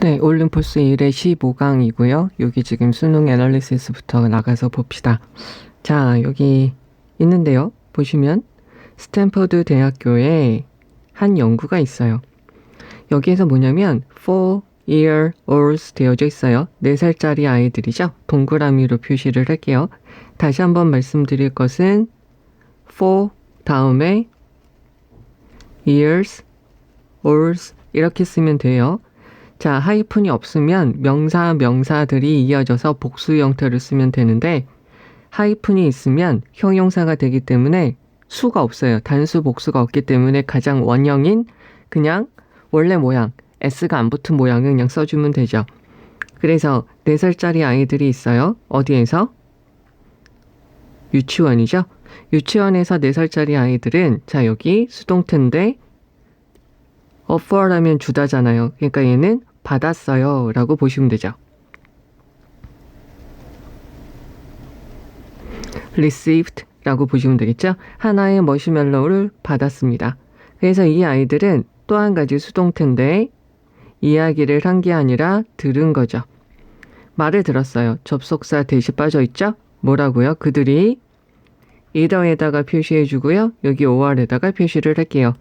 네, 올림포스 1의 15강이고요. 여기 지금 수능 애널리시스부터 나가서 봅시다. 자, 여기 있는데요. 보시면 스탠퍼드 대학교에 한 연구가 있어요. 여기에서 뭐냐면 4-year-olds 되어져 있어요. 4살짜리 아이들이죠. 동그라미로 표시를 할게요. 다시 한번 말씀드릴 것은 4 다음에 years, olds 이렇게 쓰면 돼요. 자, 하이픈이 없으면 명사들이 이어져서 복수 형태를 쓰면 되는데 하이픈이 있으면 형용사가 되기 때문에 수가 없어요. 단수 복수가 없기 때문에 가장 원형인 그냥 원래 모양, S가 안 붙은 모양을 그냥 써주면 되죠. 그래서 4살짜리 아이들이 있어요. 어디에서? 유치원이죠. 유치원에서 4살짜리 아이들은 자, 여기 수동태인데 offer라면 주다잖아요. 그러니까 얘는 받았어요 라고 보시면 되죠. received 라고 보시면 되겠죠. 하나의 머시멜로우를 받았습니다. 그래서 이 아이들은 또 한 가지 수동태인데 이야기를 한 게 아니라 들은 거죠. 말을 들었어요. 접속사 대시 빠져 있죠. 뭐라고요? 그들이 either에다가 표시해 주고요. 여기 or에다가 표시를 할게요.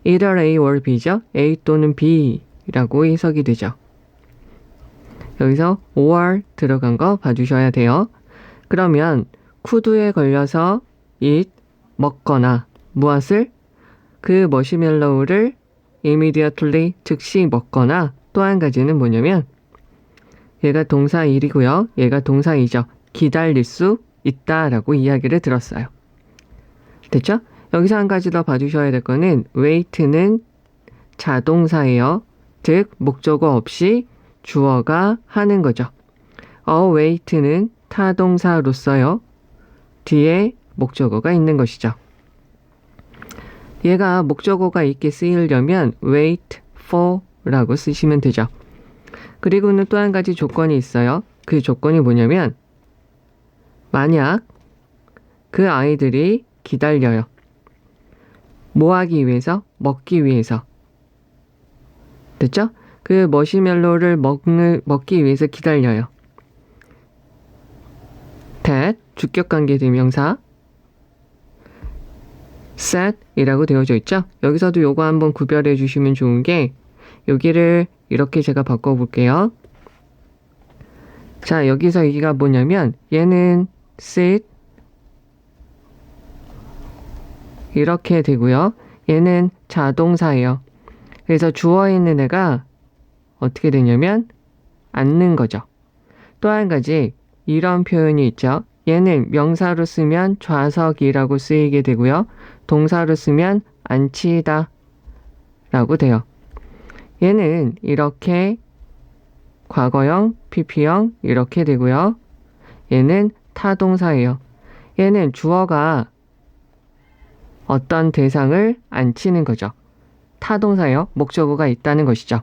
either A or B죠. A 또는 B라고 해석이 되죠. 여기서 or 들어간 거 봐주셔야 돼요. 그러면 could에 걸려서 eat, 먹거나 무엇을? 그 머시멜로우를 immediately, 즉시 먹거나 또 한 가지는 뭐냐면 얘가 동사 1이고요. 얘가 동사 2죠. 기다릴 수 있다라고 이야기를 들었어요. 됐죠? 여기서 한 가지 더 봐주셔야 될 거는 wait는 자동사예요. 즉 목적어 없이 주어가 하는 거죠. wait는 타동사로서요. 뒤에 목적어가 있는 것이죠. 얘가 목적어가 있게 쓰이려면 wait for 라고 쓰시면 되죠. 그리고는 또 한 가지 조건이 있어요. 그 조건이 뭐냐면 만약 그 아이들이 기다려요. 뭐 하기 위해서? 먹기 위해서. 됐죠? 그 머시멜로를 먹기 위해서 기다려요. that, 주격관계 대명사 sat 이라고 되어져 있죠? 여기서도 요거 한번 구별해 주시면 좋은 게 여기를 이렇게 제가 바꿔볼게요. 자, 여기서 여기가 뭐냐면 얘는 sit 이렇게 되고요. 얘는 자동사예요. 그래서 주어에 있는 애가 어떻게 되냐면 앉는 거죠. 또 한 가지 이런 표현이 있죠. 얘는 명사로 쓰면 좌석이라고 쓰이게 되고요. 동사로 쓰면 앉히다 라고 돼요. 얘는 이렇게 과거형, PP형 이렇게 되고요. 얘는 타동사예요. 얘는 주어가 어떤 대상을 앉히는 거죠. 타동사예요. 목적어가 있다는 것이죠.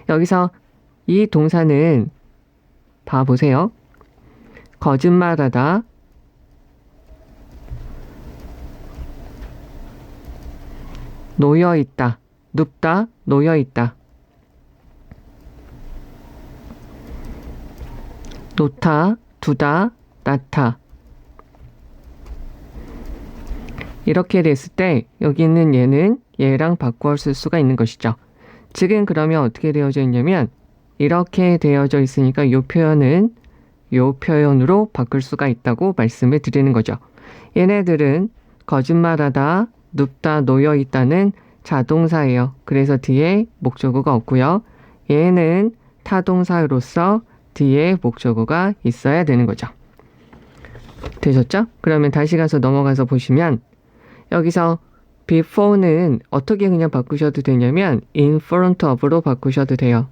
여기서 이 동사는 봐보세요. 거짓말하다, 놓여있다, 눕다, 놓여있다, 놓다, 두다, 놨다. 이렇게 됐을 때 여기 있는 얘는 얘랑 바꾸어 쓸 수가 있는 것이죠. 지금 그러면 어떻게 되어져 있냐면 이렇게 되어져 있으니까 이 표현은 이 표현으로 바꿀 수가 있다고 말씀을 드리는 거죠. 얘네들은 거짓말하다, 눕다, 놓여있다는 자동사예요. 그래서 뒤에 목적어가 없고요. 얘는 타동사로서 뒤에 목적어가 있어야 되는 거죠. 되셨죠? 그러면 다시 가서 넘어가서 보시면 여기서 before는 어떻게 그냥 바꾸셔도 되냐면 in front of로 바꾸셔도 돼요.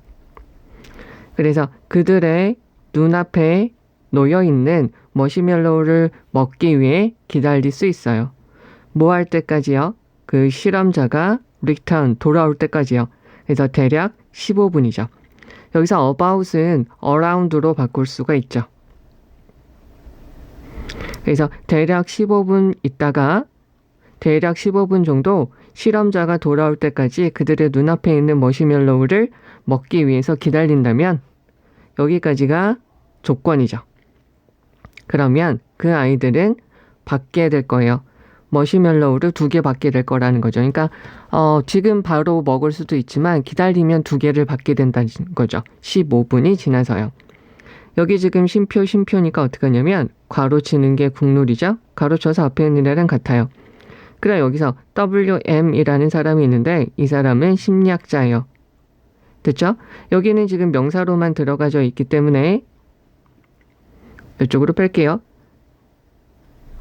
그래서 그들의 눈앞에 놓여있는 머시멜로우를 먹기 위해 기다릴 수 있어요. 뭐 할 때까지요? 그 실험자가 return, 돌아올 때까지요. 그래서 대략 15분이죠. 여기서 about은 around로 바꿀 수가 있죠. 그래서 대략 15분 있다가 대략 15분 정도 실험자가 돌아올 때까지 그들의 눈앞에 있는 머시멜로우를 먹기 위해서 기다린다면 여기까지가 조건이죠. 그러면 그 아이들은 받게 될 거예요. 머시멜로우를 2개 받게 될 거라는 거죠. 그러니까 지금 바로 먹을 수도 있지만 기다리면 2개를 받게 된다는 거죠. 15분이 지나서요. 여기 지금 쉼표니까 어떻게 하냐면 괄호 치는 게 국룰이죠. 괄호 쳐서 앞에 있는 애랑 같아요. 그래 여기서 WM이라는 사람이 있는데 이 사람은 심리학자예요. 됐죠? 여기는 지금 명사로만 들어가져 있기 때문에 이쪽으로 뺄게요.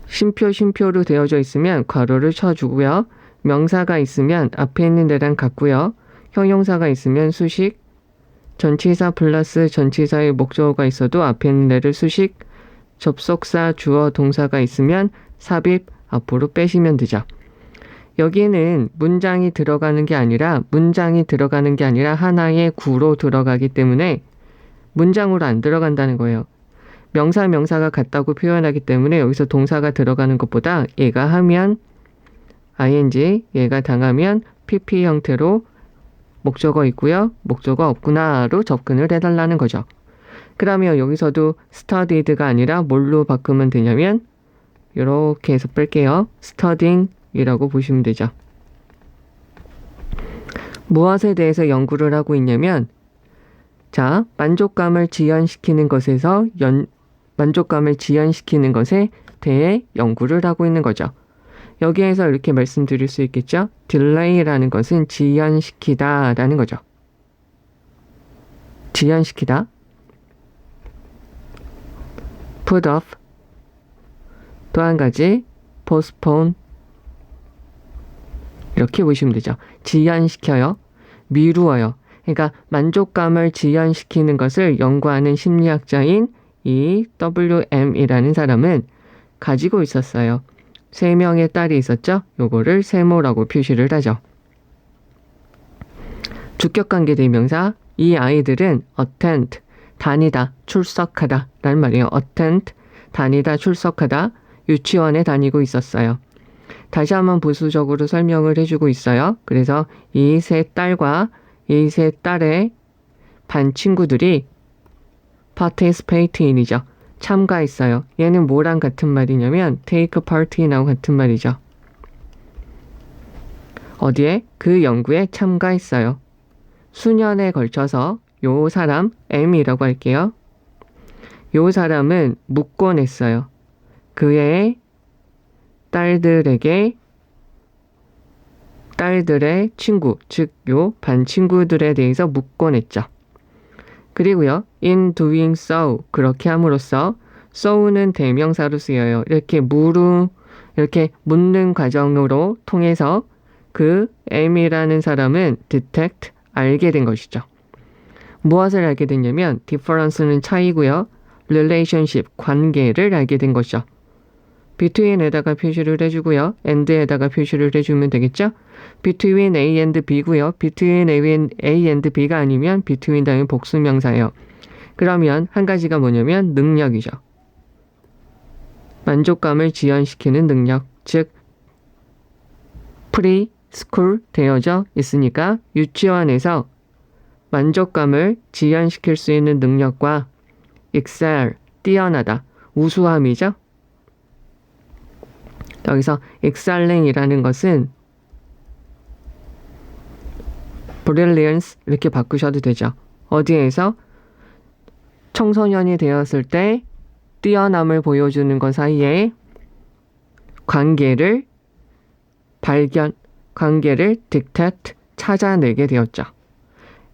쉼표로 되어져 있으면 괄호를 쳐주고요. 명사가 있으면 앞에 있는 데랑 같고요. 형용사가 있으면 수식, 전치사 플러스 전치사의 목적어가 있어도 앞에 있는 데를 수식, 접속사, 주어, 동사가 있으면 삽입 앞으로 빼시면 되죠. 여기는 문장이 들어가는 게 아니라 하나의 구로 들어가기 때문에 문장으로 안 들어간다는 거예요. 명사가 같다고 표현하기 때문에 여기서 동사가 들어가는 것보다 얘가 하면 ing, 얘가 당하면 pp 형태로 목적어 있고요. 목적어 없구나로 접근을 해달라는 거죠. 그러면 여기서도 studied가 아니라 뭘로 바꾸면 되냐면 이렇게 해서 뺄게요. studying이라고 보시면 되죠. 무엇에 대해서 연구를 하고 있냐면 자, 만족감을 지연시키는 것에 대해 연구를 하고 있는 거죠. 여기에서 이렇게 말씀드릴 수 있겠죠. delay라는 것은 지연시키다 라는 거죠. 지연시키다. put off. 또 한 가지 postpone. 이렇게 보시면 되죠. 지연시켜요. 미루어요. 그러니까 만족감을 지연시키는 것을 연구하는 심리학자인 이 WM이라는 사람은 가지고 있었어요. 3명의 딸이 있었죠. 요거를 세모라고 표시를 하죠. 주격관계 대명사. 이 아이들은 attend, 다니다, 출석하다 라는 말이에요. attend, 다니다, 출석하다. 유치원에 다니고 있었어요. 다시 한번 부수적으로 설명을 해주고 있어요. 그래서 이 세 딸과 이 세 딸의 반 친구들이 participate in이죠. 참가했어요. 얘는 뭐랑 같은 말이냐면 take part in하고 같은 말이죠. 어디에? 그 연구에 참가했어요. 수년에 걸쳐서 요 사람 M이라고 할게요. 요 사람은 묻곤 했어요. 그의 딸들의 친구, 즉 요 반 친구들에 대해서 묻곤 했죠. 그리고요, in doing so, 그렇게 함으로써 so는 대명사로 쓰여요. 이렇게 묻는 과정으로 통해서 그 M이라는 사람은 detect, 알게 된 것이죠. 무엇을 알게 됐냐면 difference는 차이고요. relationship, 관계를 알게 된 것이죠. between에다가 표시를 해주고요. and에다가 표시를 해주면 되겠죠. between A and B고요. between A and B가 아니면 between 다음에 복수명사예요. 그러면 한 가지가 뭐냐면 능력이죠. 만족감을 지연시키는 능력, 즉 preschool 되어져 있으니까 유치원에서 만족감을 지연시킬 수 있는 능력과 excel, 뛰어나다, 우수함이죠. 여기서 excelling이라는 것은 brilliance 이렇게 바꾸셔도 되죠. 어디에서 청소년이 되었을 때 뛰어남을 보여주는 것 사이에 관계를 detect, 찾아내게 되었죠.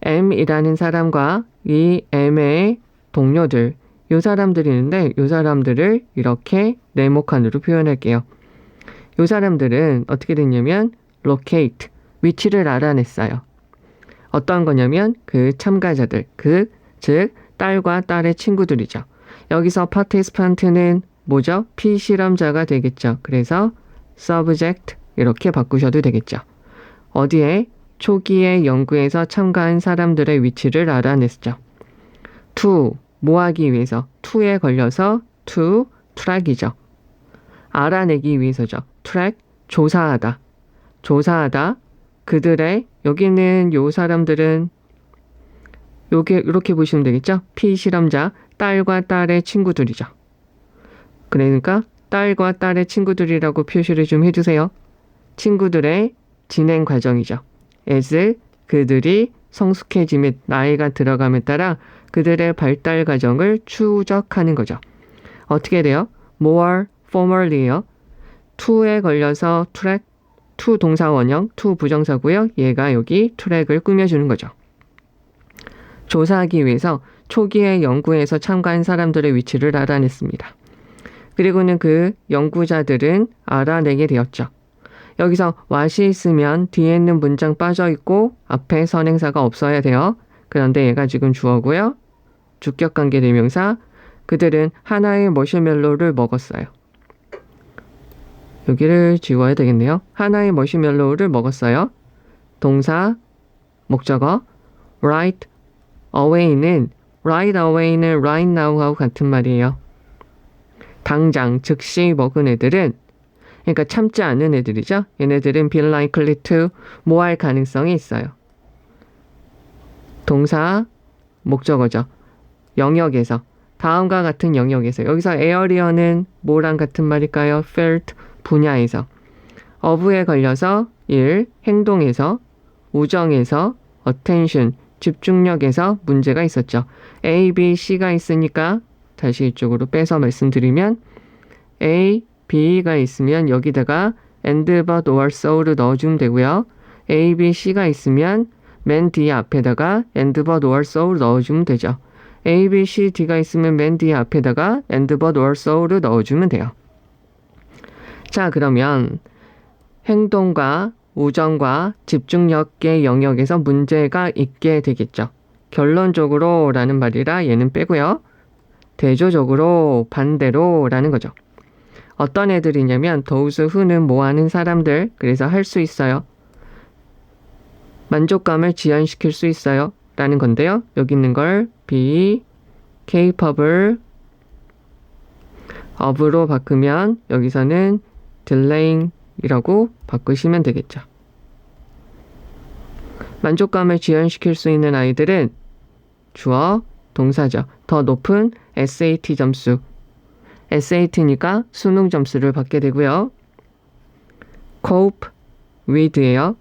M이라는 사람과 이 M의 동료들, 요 사람들이 있는데 요 사람들을 이렇게 네모칸으로 표현할게요. 요 사람들은 어떻게 됐냐면 locate, 위치를 알아냈어요. 어떤 거냐면 그 참가자들, 즉 딸과 딸의 친구들이죠. 여기서 participant는 뭐죠? 피실험자가 되겠죠. 그래서 subject 이렇게 바꾸셔도 되겠죠. 어디에? 초기의 연구에서 참가한 사람들의 위치를 알아냈죠. to, 뭐 하기 위해서? to에 걸려서 to track이죠. 알아내기 위해서죠. track, 조사하다. 그들의, 여기는 요 사람들은 요게 이렇게 보시면 되겠죠? 피실험자, 딸과 딸의 친구들이죠. 그러니까 딸과 딸의 친구들이라고 표시를 좀 해주세요. 친구들의 진행 과정이죠. as 그들이 성숙해짐에 나이가 들어감에 따라 그들의 발달 과정을 추적하는 거죠. 어떻게 돼요? more formally예요. to에 걸려서 track, to 동사 원형, to 부정사고요. 얘가 여기 트랙을 꾸며주는 거죠. 조사하기 위해서 초기에 연구에서 참가한 사람들의 위치를 알아냈습니다. 그리고는 그 연구자들은 알아내게 되었죠. 여기서 what이 있으면 뒤에 있는 문장 빠져있고 앞에 선행사가 없어야 돼요. 그런데 얘가 지금 주어고요. 주격관계 대명사. 그들은 하나의 머시멜로를 먹었어요. 여기를 지워야 되겠네요. 하나의 머시멜로우를 먹었어요. 동사, 목적어, right away는 right now하고 같은 말이에요. 당장, 즉시 먹은 애들은, 그러니까 참지 않는 애들이죠. 얘네들은 be likely to 뭐 할 가능성이 있어요. 동사, 목적어죠. 영역에서, 다음과 같은 영역에서. 여기서 area는 뭐랑 같은 말일까요? felt, 분야에서. of에 걸려서 일, 행동에서, 우정에서, attention, 집중력에서 문제가 있었죠. A, B, C가 있으니까 다시 이쪽으로 빼서 말씀드리면 A, B가 있으면 여기다가 and, but, or, so를 넣어주면 되고요. A, B, C가 있으면 맨 뒤에 앞에다가 and, but, or, so를 넣어주면 되죠. A, B, C, D가 있으면 맨 뒤에 앞에다가 and, but, or, so를 넣어주면 돼요. 자, 그러면 행동과 우정과 집중력의 영역에서 문제가 있게 되겠죠. 결론적으로 라는 말이라 얘는 빼고요. 대조적으로, 반대로 라는 거죠. 어떤 애들이냐면 those who는 뭐하는 사람들, 그래서 할 수 있어요. 만족감을 지연시킬 수 있어요. 라는 건데요. 여기 있는 걸 be capable of로 바꾸면 여기서는 delaying 이라고 바꾸시면 되겠죠. 만족감을 지연시킬 수 있는 아이들은 주어, 동사죠. 더 높은 SAT 점수. SAT니까 수능 점수를 받게 되고요. cope with예요.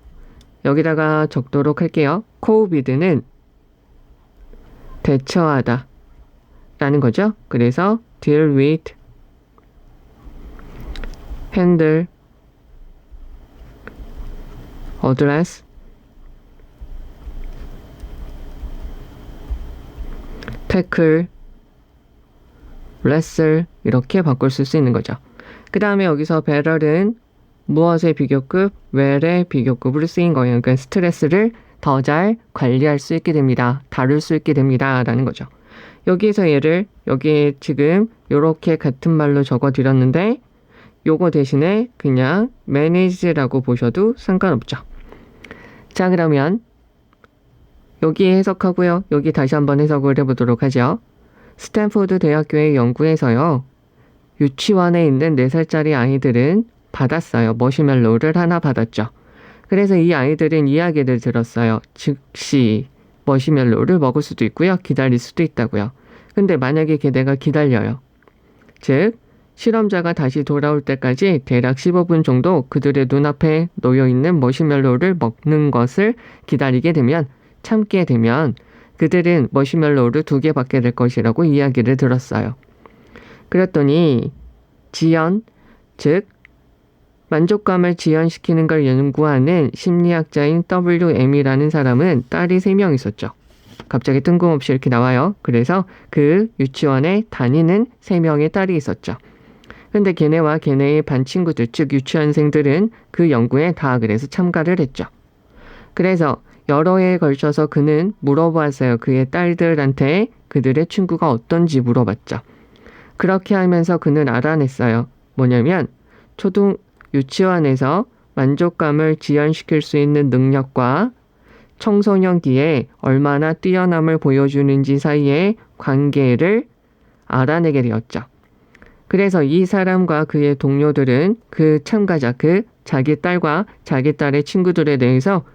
여기다가 적도록 할게요. cope with는 대처하다 라는 거죠. 그래서 deal with, handle, address, tackle, wrestle 이렇게 바꿀 수 있는 거죠. 그 다음에 여기서 better은 무엇의 비교급, where의 비교급으로 쓰인 거예요. 그러니까 스트레스를 더 잘 관리할 수 있게 됩니다. 다룰 수 있게 됩니다. 라는 거죠. 여기에서 얘를 여기에 지금 이렇게 같은 말로 적어 드렸는데 요거 대신에 그냥 manage라고 보셔도 상관없죠. 자, 그러면 여기 해석하고요. 여기 다시 한번 해석을 해보도록 하죠. 스탠포드 대학교의 연구에서요. 유치원에 있는 4살짜리 아이들은 받았어요. 머시멜로우를 하나 받았죠. 그래서 이 아이들은 이야기를 들었어요. 즉시 머시멜로우를 먹을 수도 있고요. 기다릴 수도 있다고요. 근데 만약에 걔네가 기다려요. 즉 실험자가 다시 돌아올 때까지 대략 15분 정도 그들의 눈앞에 놓여있는 머시멜로우를 먹는 것을 기다리게 되면, 참게 되면 그들은 머시멜로우를 2개 받게 될 것이라고 이야기를 들었어요. 그랬더니 지연, 즉 만족감을 지연시키는 걸 연구하는 심리학자인 WM이라는 사람은 딸이 3명 있었죠. 갑자기 뜬금없이 이렇게 나와요. 그래서 그 유치원에 다니는 3명의 딸이 있었죠. 근데 걔네와 걔네의 반 친구들, 즉 유치원생들은 그 연구에 다 그래서 참가를 했죠. 그래서 여러 해에 걸쳐서 그는 물어봤어요. 그의 딸들한테 그들의 친구가 어떤지 물어봤죠. 그렇게 하면서 그는 알아냈어요. 뭐냐면 유치원에서 만족감을 지연시킬 수 있는 능력과 청소년기에 얼마나 뛰어남을 보여주는지 사이의 관계를 알아내게 되었죠. 그래서 이 사람과 그의 동료들은 그 참가자, 자기 딸과 자기 딸의 친구들에 대해서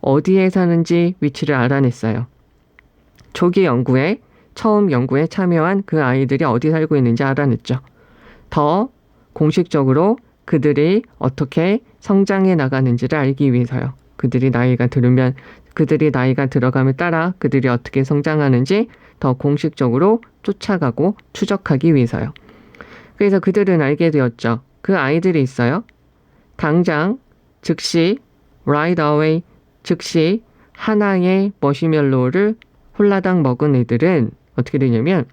어디에 사는지 위치를 알아냈어요. 초기 연구에 처음 연구에 참여한 그 아이들이 어디 살고 있는지 알아냈죠. 더 공식적으로 그들이 어떻게 성장해 나가는지를 알기 위해서요. 그들이 나이가 들어감에 따라 그들이 어떻게 성장하는지 더 공식적으로 쫓아가고 추적하기 위해서요. 그래서 그들은 알게 되었죠. 그 아이들이 있어요. 당장, 즉시, right away, 즉시 하나의 머시멜로우를 홀라당 먹은 애들은 어떻게 되냐면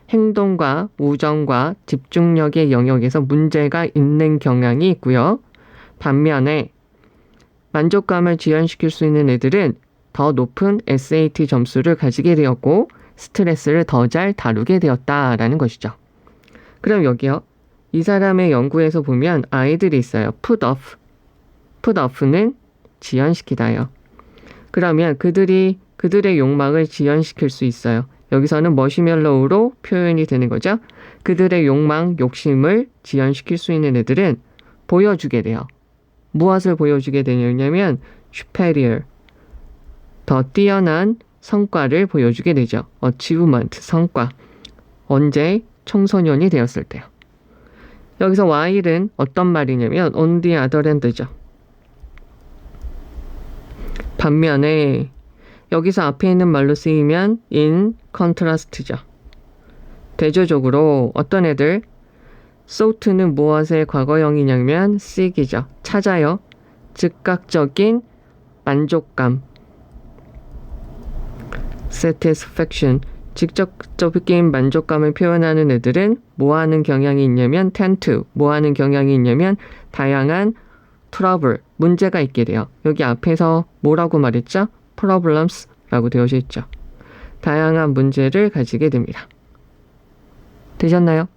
행동과 우정과 집중력의 영역에서 문제가 있는 경향이 있고요. 반면에 만족감을 지연시킬 수 있는 애들은 더 높은 SAT 점수를 가지게 되었고 스트레스를 더 잘 다루게 되었다라는 것이죠. 그럼 여기요. 이 사람의 연구에서 보면 아이들이 있어요. put off는 지연시키다요. 그러면 그들의 욕망을 지연시킬 수 있어요. 여기서는 머시멜로우로 표현이 되는 거죠. 그들의 욕망, 욕심을 지연시킬 수 있는 애들은 보여주게 돼요. 무엇을 보여주게 되냐면 superior, 더 뛰어난 성과를 보여주게 되죠. achievement, 성과. 언제? 청소년이 되었을 때요. 여기서 while은 어떤 말이냐면 on the other hand죠. 반면에 여기서 앞에 있는 말로 쓰이면 in contrast죠. 대조적으로 어떤 애들 sought는 무엇의 과거형이냐면 seek이죠. 찾아요. 즉각적인 만족감, satisfaction, 직접적인 만족감을 표현하는 애들은 뭐 하는 경향이 있냐면 tend to, 뭐 하는 경향이 있냐면 다양한 trouble, 문제가 있게 돼요. 여기 앞에서 뭐라고 말했죠? problems라고 되어져 있죠. 다양한 문제를 가지게 됩니다. 되셨나요?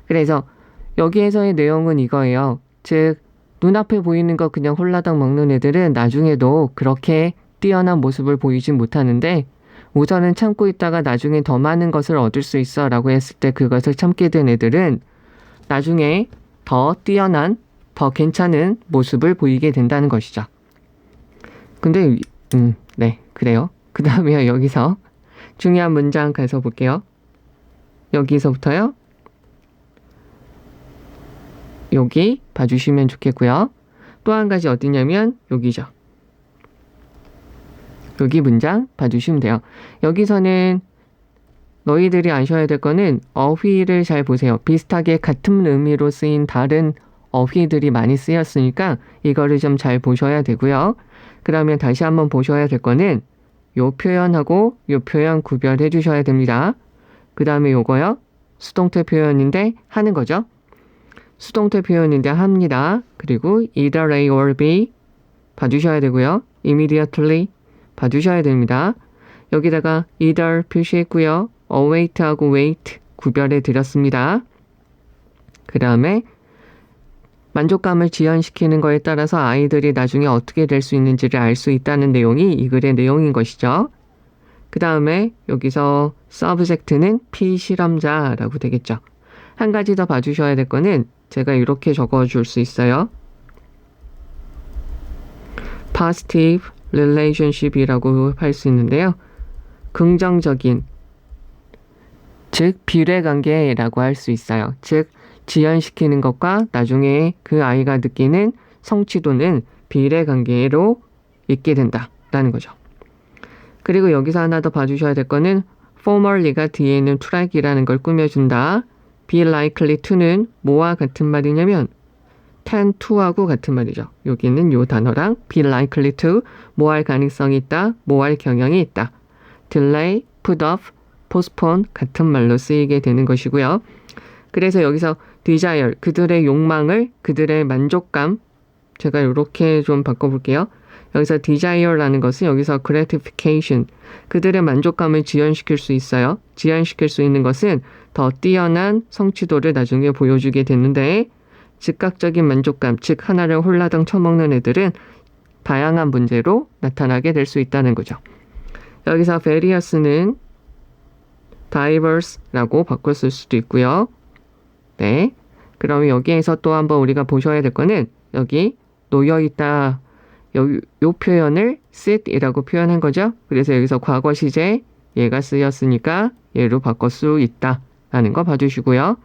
그래서 여기에서의 내용은 이거예요. 즉 눈앞에 보이는 거 그냥 홀라당 먹는 애들은 나중에도 그렇게 뛰어난 모습을 보이진 못하는데 우선은 참고 있다가 나중에 더 많은 것을 얻을 수 있어 라고 했을 때 그것을 참게 된 애들은 나중에 더 뛰어난, 더 괜찮은 모습을 보이게 된다는 것이죠. 근데 네, 그래요. 그 다음에 여기서 중요한 문장 가서 볼게요. 여기서부터요. 여기 봐주시면 좋겠고요. 또 한 가지 어디냐면 여기죠. 여기 문장 봐주시면 돼요. 여기서는 너희들이 아셔야 될 거는 어휘를 잘 보세요. 비슷하게 같은 의미로 쓰인 다른 어휘들이 많이 쓰였으니까 이거를 좀 잘 보셔야 되고요. 그러면 다시 한번 보셔야 될 거는 요 표현하고 요 표현 구별해 주셔야 됩니다. 그 다음에 요거요. 수동태 표현인데 하는 거죠. 수동태 표현인데 합니다. 그리고 either A or B 봐주셔야 되고요. immediately 봐주셔야 됩니다. 여기다가 either 표시했고요. await하고 wait 구별해 드렸습니다. 그 다음에 만족감을 지연시키는 거에 따라서 아이들이 나중에 어떻게 될 수 있는지를 알 수 있다는 내용이 이 글의 내용인 것이죠. 그 다음에 여기서 subject는 피실험자라고 되겠죠. 한 가지 더 봐주셔야 될 거는 제가 이렇게 적어줄 수 있어요. positive relationship이라고 할 수 있는데요. 긍정적인, 즉 비례관계라고 할 수 있어요. 즉 지연시키는 것과 나중에 그 아이가 느끼는 성취도는 비례관계로 있게 된다라는 거죠. 그리고 여기서 하나 더 봐주셔야 될 거는 formerly가 뒤에 있는 try이라는 걸 꾸며준다. be likely to는 뭐와 같은 말이냐면 tend to하고 같은 말이죠. 여기는 요 단어랑 be likely to 뭐 할 가능성이 있다, 뭐 할 경향이 있다. delay, put off, postpone 같은 말로 쓰이게 되는 것이고요. 그래서 여기서 desire, 그들의 욕망을, 그들의 만족감, 제가 이렇게 좀 바꿔볼게요. 여기서 desire라는 것은 여기서 gratification, 그들의 만족감을 지연시킬 수 있어요. 지연시킬 수 있는 것은 더 뛰어난 성취도를 나중에 보여주게 되는데 즉각적인 만족감, 즉 하나를 홀라당 쳐먹는 애들은 다양한 문제로 나타나게 될 수 있다는 거죠. 여기서 various는 diverse라고 바꿨을 수도 있고요. 네, 그럼 여기에서 또 한번 우리가 보셔야 될 거는 여기 놓여있다, 요 표현을 sit이라고 표현한 거죠. 그래서 여기서 과거 시제 얘가 쓰였으니까 얘로 바꿀 수 있다 라는 거 봐주시고요.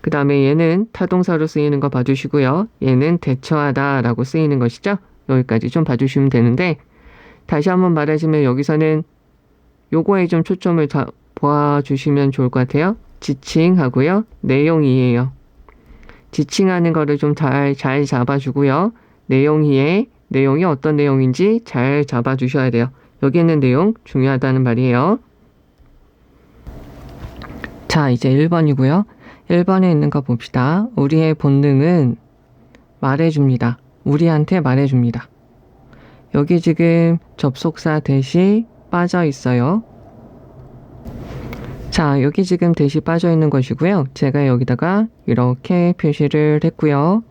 그 다음에 얘는 타동사로 쓰이는 거 봐주시고요. 얘는 대처하다 라고 쓰이는 것이죠. 여기까지 좀 봐주시면 되는데, 다시 한번 말하자면 여기서는 요거에 좀 초점을 보아주시면 좋을 것 같아요. 지칭하고요. 내용이에요. 지칭하는 거를 좀 잘 잡아주고요. 내용이 어떤 내용인지 잘 잡아주셔야 돼요. 여기 있는 내용 중요하다는 말이에요. 자, 이제 1번이고요. 1번에 있는 거 봅시다. 우리의 본능은 말해줍니다. 우리한테 말해줍니다. 여기 지금 접속사 대시 빠져 있어요. 자, 여기 지금 대시 빠져 있는 것이고요. 제가 여기다가 이렇게 표시를 했고요.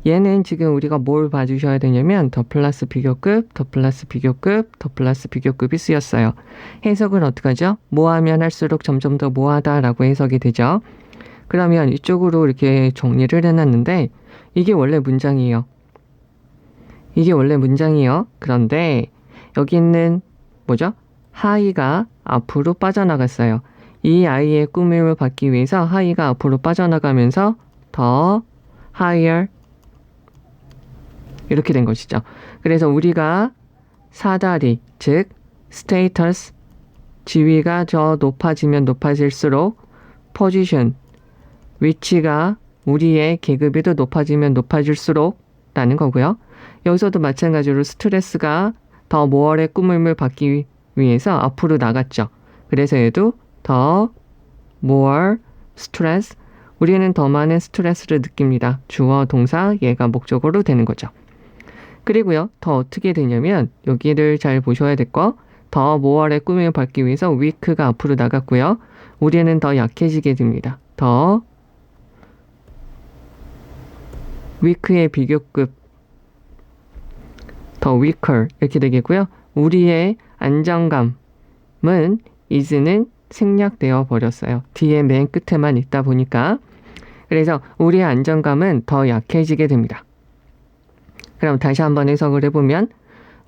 얘는 지금 우리가 뭘 봐주셔야 되냐면 더 플러스 비교급, 더 플러스 비교급, 더 플러스 비교급이 쓰였어요. 해석은 어떻게 하죠? 뭐하면 할수록 점점 더 뭐하다 라고 해석이 되죠. 그러면 이쪽으로 이렇게 정리를 해놨는데 이게 원래 문장이에요. 그런데 여기 있는 뭐죠? 하이가 앞으로 빠져나갔어요. 이 아이의 꾸밈을 받기 위해서 하이가 앞으로 빠져나가면서 더 higher 이렇게 된 것이죠. 그래서 우리가 사다리, 즉 status, 지위가 더 높아지면 높아질수록 position, 위치가 우리의 계급이 더 높아지면 높아질수록 라는 거고요. 여기서도 마찬가지로 스트레스가 더 모어의 꾸밈을 받기 위해서 앞으로 나갔죠. 그래서 얘도 더 more stress, 우리는 더 많은 스트레스를 느낍니다. 주어, 동사, 얘가 목적어로 되는 거죠. 그리고요, 더 어떻게 되냐면 여기를 잘 보셔야 될 거, 더 more의 꾸밈을 받기 위해서 weak가 앞으로 나갔고요. 우리는 더 약해지게 됩니다. 더 weak의 비교급, 더 weaker 이렇게 되겠고요. 우리의 안정감은 is는 생략되어 버렸어요. 뒤에 맨 끝에만 있다 보니까. 그래서 우리의 안정감은 더 약해지게 됩니다. 그럼 다시 한번 해석을 해보면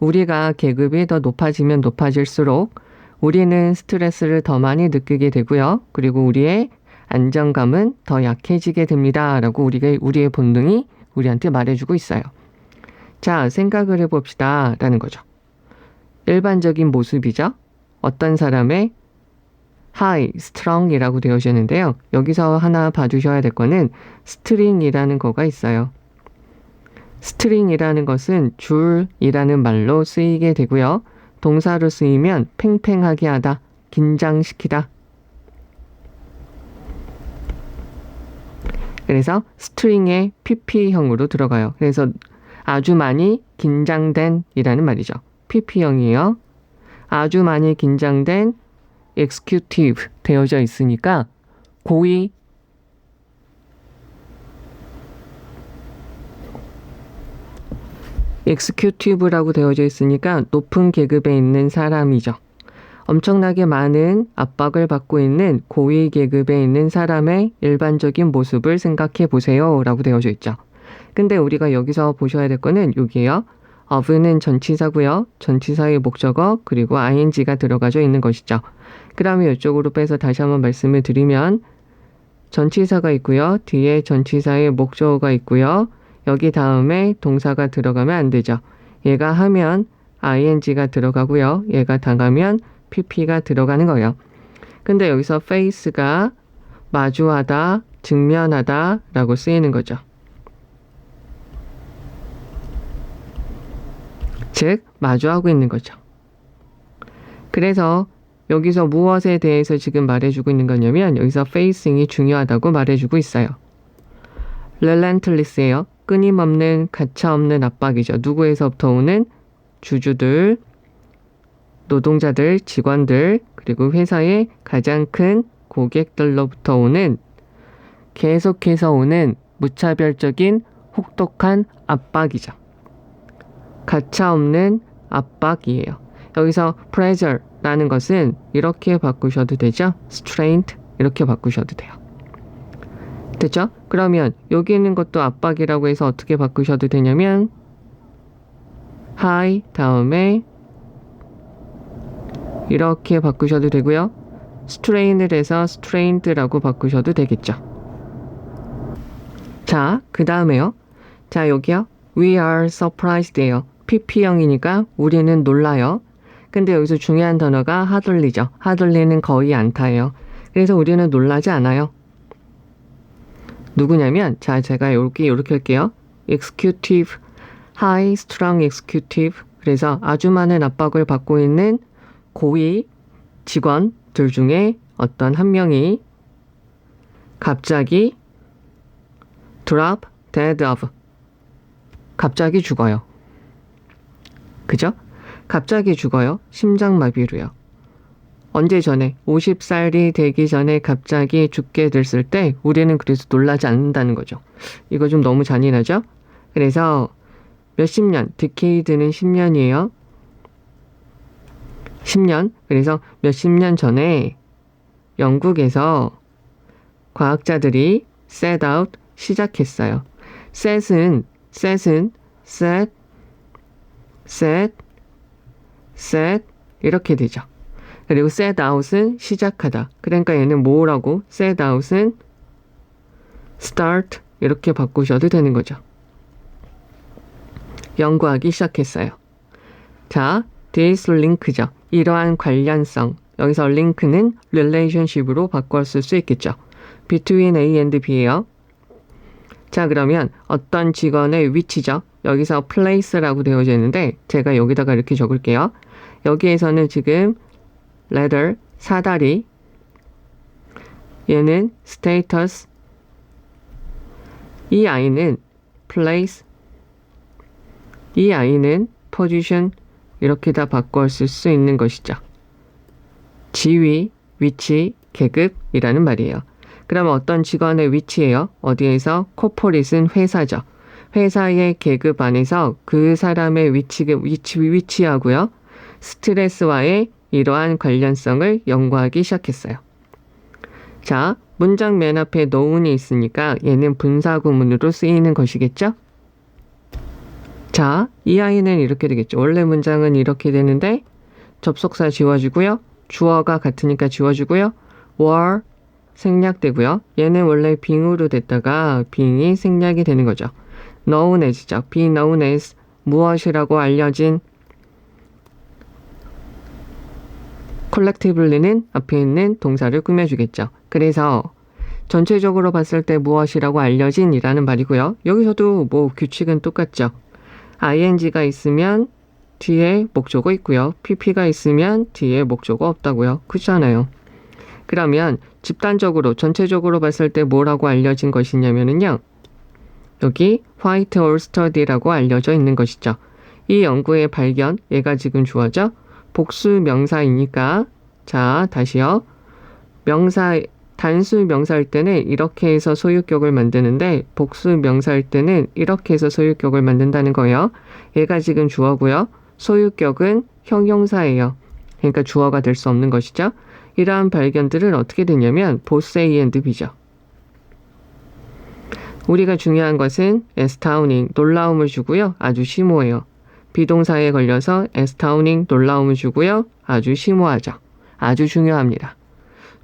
우리가 계급이 더 높아지면 높아질수록 우리는 스트레스를 더 많이 느끼게 되고요. 그리고 우리의 안정감은 더 약해지게 됩니다. 라고 우리의 본능이 우리한테 말해주고 있어요. 자, 생각을 해봅시다. 라는 거죠. 일반적인 모습이죠. 어떤 사람의 high, strong 이라고 되어지는데요. 여기서 하나 봐주셔야 될 거는 string이라는 거가 있어요. string이라는 것은 줄이라는 말로 쓰이게 되고요. 동사로 쓰이면 팽팽하게 하다, 긴장시키다. 그래서 string의 pp형으로 들어가요. 그래서 아주 많이 긴장된 이라는 말이죠. pp형이에요. 아주 많이 긴장된 executive 되어져 있으니까 고위 executive라고 되어져 있으니까 높은 계급에 있는 사람이죠. 엄청나게 많은 압박을 받고 있는 고위 계급에 있는 사람의 일반적인 모습을 생각해 보세요 라고 되어져 있죠. 근데 우리가 여기서 보셔야 될 거는 여기에요. of는 전치사고요. 전치사의 목적어 그리고 ing가 들어가져 있는 것이죠. 그러면 이쪽으로 빼서 다시 한번 말씀을 드리면 전치사가 있고요. 뒤에 전치사의 목적어가 있고요. 여기 다음에 동사가 들어가면 안 되죠. 얘가 하면 ing가 들어가고요. 얘가 당하면 pp가 들어가는 거예요. 근데 여기서 face가 마주하다, 직면하다 라고 쓰이는 거죠. 즉 마주하고 있는 거죠. 그래서 여기서 무엇에 대해서 지금 말해주고 있는 거냐면 여기서 facing이 중요하다고 말해주고 있어요. relentless예요. 끊임없는 가차없는 압박이죠. 누구에서부터 오는? 주주들, 노동자들, 직원들, 그리고 회사의 가장 큰 고객들로부터 오는 계속해서 오는 무차별적인 혹독한 압박이죠. 가차없는 압박이에요. 여기서 pressure라는 것은 이렇게 바꾸셔도 되죠. strained 이렇게 바꾸셔도 돼요. 됐죠? 그러면 여기 있는 것도 압박이라고 해서 어떻게 바꾸셔도 되냐면 high 다음에 이렇게 바꾸셔도 되고요. strain을 해서 strained라고 바꾸셔도 되겠죠. 자, 그 다음에요. 자, 여기요. We are surprised예요. PP형이니까 우리는 놀라요. 근데 여기서 중요한 단어가 hardly죠. hardly는 거의 않다예요. 그래서 우리는 놀라지 않아요. 누구냐면, 자, 제가 이렇게 할게요. executive, high strung executive. 그래서 아주 많은 압박을 받고 있는 고위 직원들 중에 어떤 한 명이 갑자기 drop dead of. 갑자기 죽어요. 그죠? 갑자기 죽어요. 심장마비로요. 언제 전에 50살이 되기 전에 갑자기 죽게 됐을 때 우리는 그래서 놀라지 않는다는 거죠. 이거 좀 너무 잔인하죠? 그래서 몇십 년, 디케이드는 10년이에요. 10년. 그래서 몇십 년 전에 영국에서 과학자들이 set out 시작했어요. set은 set 이렇게 되죠. 그리고 set out은 시작하다. 그러니까 얘는 뭐라고? set out은 start 이렇게 바꾸셔도 되는 거죠. 연구하기 시작했어요. 자, this link죠. 이러한 관련성. 여기서 link는 relationship으로 바꿨을 수 있겠죠. between A and B예요. 자, 그러면 어떤 직원의 위치죠. 여기서 place라고 되어져 있는데 제가 여기다가 이렇게 적을게요. 여기에서는 지금 letter, 사다리, 얘는 status, 이 아이는 place, 이 아이는 position 이렇게 다 바꿨을 수 있는 것이죠. 지위, 위치, 계급이라는 말이에요. 그러면 어떤 직원의 위치예요? 어디에서? corporate은 회사죠. 회사의 계급 안에서 그 사람의 위치하고요. 스트레스와의 이러한 관련성을 연구하기 시작했어요. 자, 문장 맨 앞에 noun이 있으니까 얘는 분사구문으로 쓰이는 것이겠죠? 자, 이 아이는 이렇게 되겠죠. 원래 문장은 이렇게 되는데 접속사 지워주고요. 주어가 같으니까 지워주고요. were 생략되고요. 얘는 원래 being으로 됐다가 being이 생략이 되는 거죠. known as죠. be known as 무엇이라고 알려진 collectively는 앞에 있는 동사를 꾸며주겠죠. 그래서 전체적으로 봤을 때 무엇이라고 알려진 이라는 말이고요. 여기서도 뭐 규칙은 똑같죠. ing가 있으면 뒤에 목적어 있고요. pp가 있으면 뒤에 목적어 없다고요. 그렇잖아요. 그러면 집단적으로 전체적으로 봤을 때 뭐라고 알려진 것이냐면요. 여기 White Owl Study라고 알려져 있는 것이죠. 이 연구의 발견, 얘가 지금 주어죠. 복수 명사이니까 자 다시요. 단수 명사일 때는 이렇게 해서 소유격을 만드는데 복수 명사일 때는 이렇게 해서 소유격을 만든다는 거예요. 얘가 지금 주어고요. 소유격은 형용사예요. 그러니까 주어가 될 수 없는 것이죠. 이러한 발견들은 어떻게 되냐면 both A and B죠. 우리가 중요한 것은 astounding, 놀라움을 주고요. 아주 심오해요. 비동사에 걸려서 astounding, 놀라움을 주고요. 아주 심오하죠. 아주 중요합니다.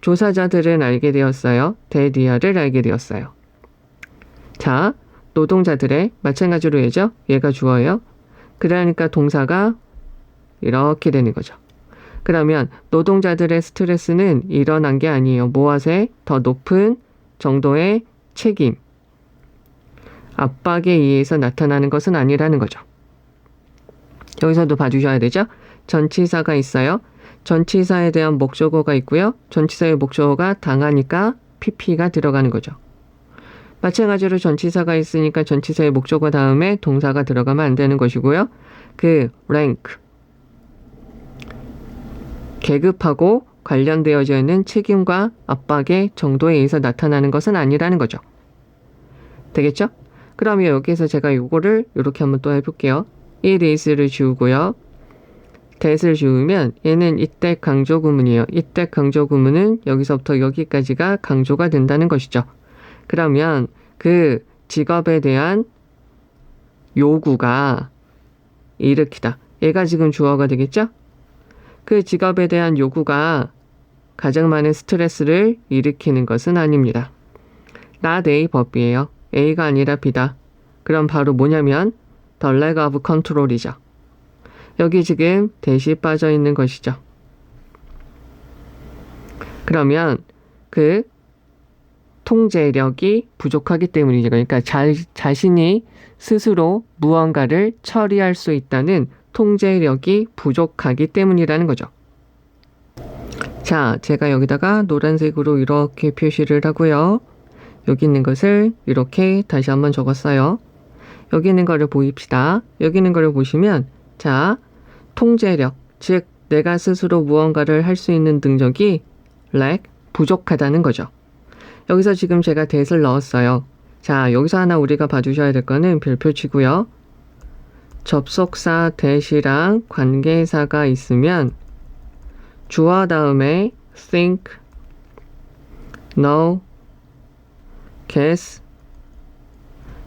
조사자들은 알게 되었어요. 데디아를 알게 되었어요. 자, 노동자들의 마찬가지로 얘죠. 얘가 주어예요. 그러니까 동사가 이렇게 되는 거죠. 그러면 노동자들의 스트레스는 일어난 게 아니에요. 무엇에? 더 높은 정도의 책임, 압박에 의해서 나타나는 것은 아니라는 거죠. 여기서도 봐주셔야 되죠. 전치사가 있어요. 전치사에 대한 목적어가 있고요. 전치사의 목적어가 당하니까 pp가 들어가는 거죠. 마찬가지로 전치사가 있으니까 전치사의 목적어 다음에 동사가 들어가면 안 되는 것이고요. 그 rank, 계급하고 관련되어져 있는 책임과 압박의 정도에 의해서 나타나는 것은 아니라는 거죠. 되겠죠? 그러면 여기에서 제가 이거를 이렇게 한번 또 해볼게요. it is를 지우고요. that을 지우면 얘는 이때 강조 구문이에요. 이때 강조 구문은 여기서부터 여기까지가 강조가 된다는 것이죠. 그러면 그 직업에 대한 요구가 일으키다. 얘가 지금 주어가 되겠죠? 그 직업에 대한 요구가 가장 많은 스트레스를 일으키는 것은 아닙니다. not A 법이에요. A가 아니라 B다. 그럼 바로 뭐냐면 the lack of control이죠. 여기 지금 대시 빠져 있는 것이죠. 그러면 그 통제력이 부족하기 때문이죠. 그러니까 자신이 스스로 무언가를 처리할 수 있다는 통제력이 부족하기 때문이라는 거죠. 자, 제가 여기다가 노란색으로 이렇게 표시를 하고요. 여기 있는 것을 이렇게 다시 한번 적었어요. 여기 있는 거를 보입시다. 여기 있는 거를 보시면 자, 통제력, 즉 내가 스스로 무언가를 할 수 있는 능력이 lack, 부족하다는 거죠. 여기서 지금 제가 that을 넣었어요. 자, 여기서 하나 우리가 봐주셔야 될 거는 별표 치고요. 접속사 that이랑 관계사가 있으면 주어 다음에 think, know, guess,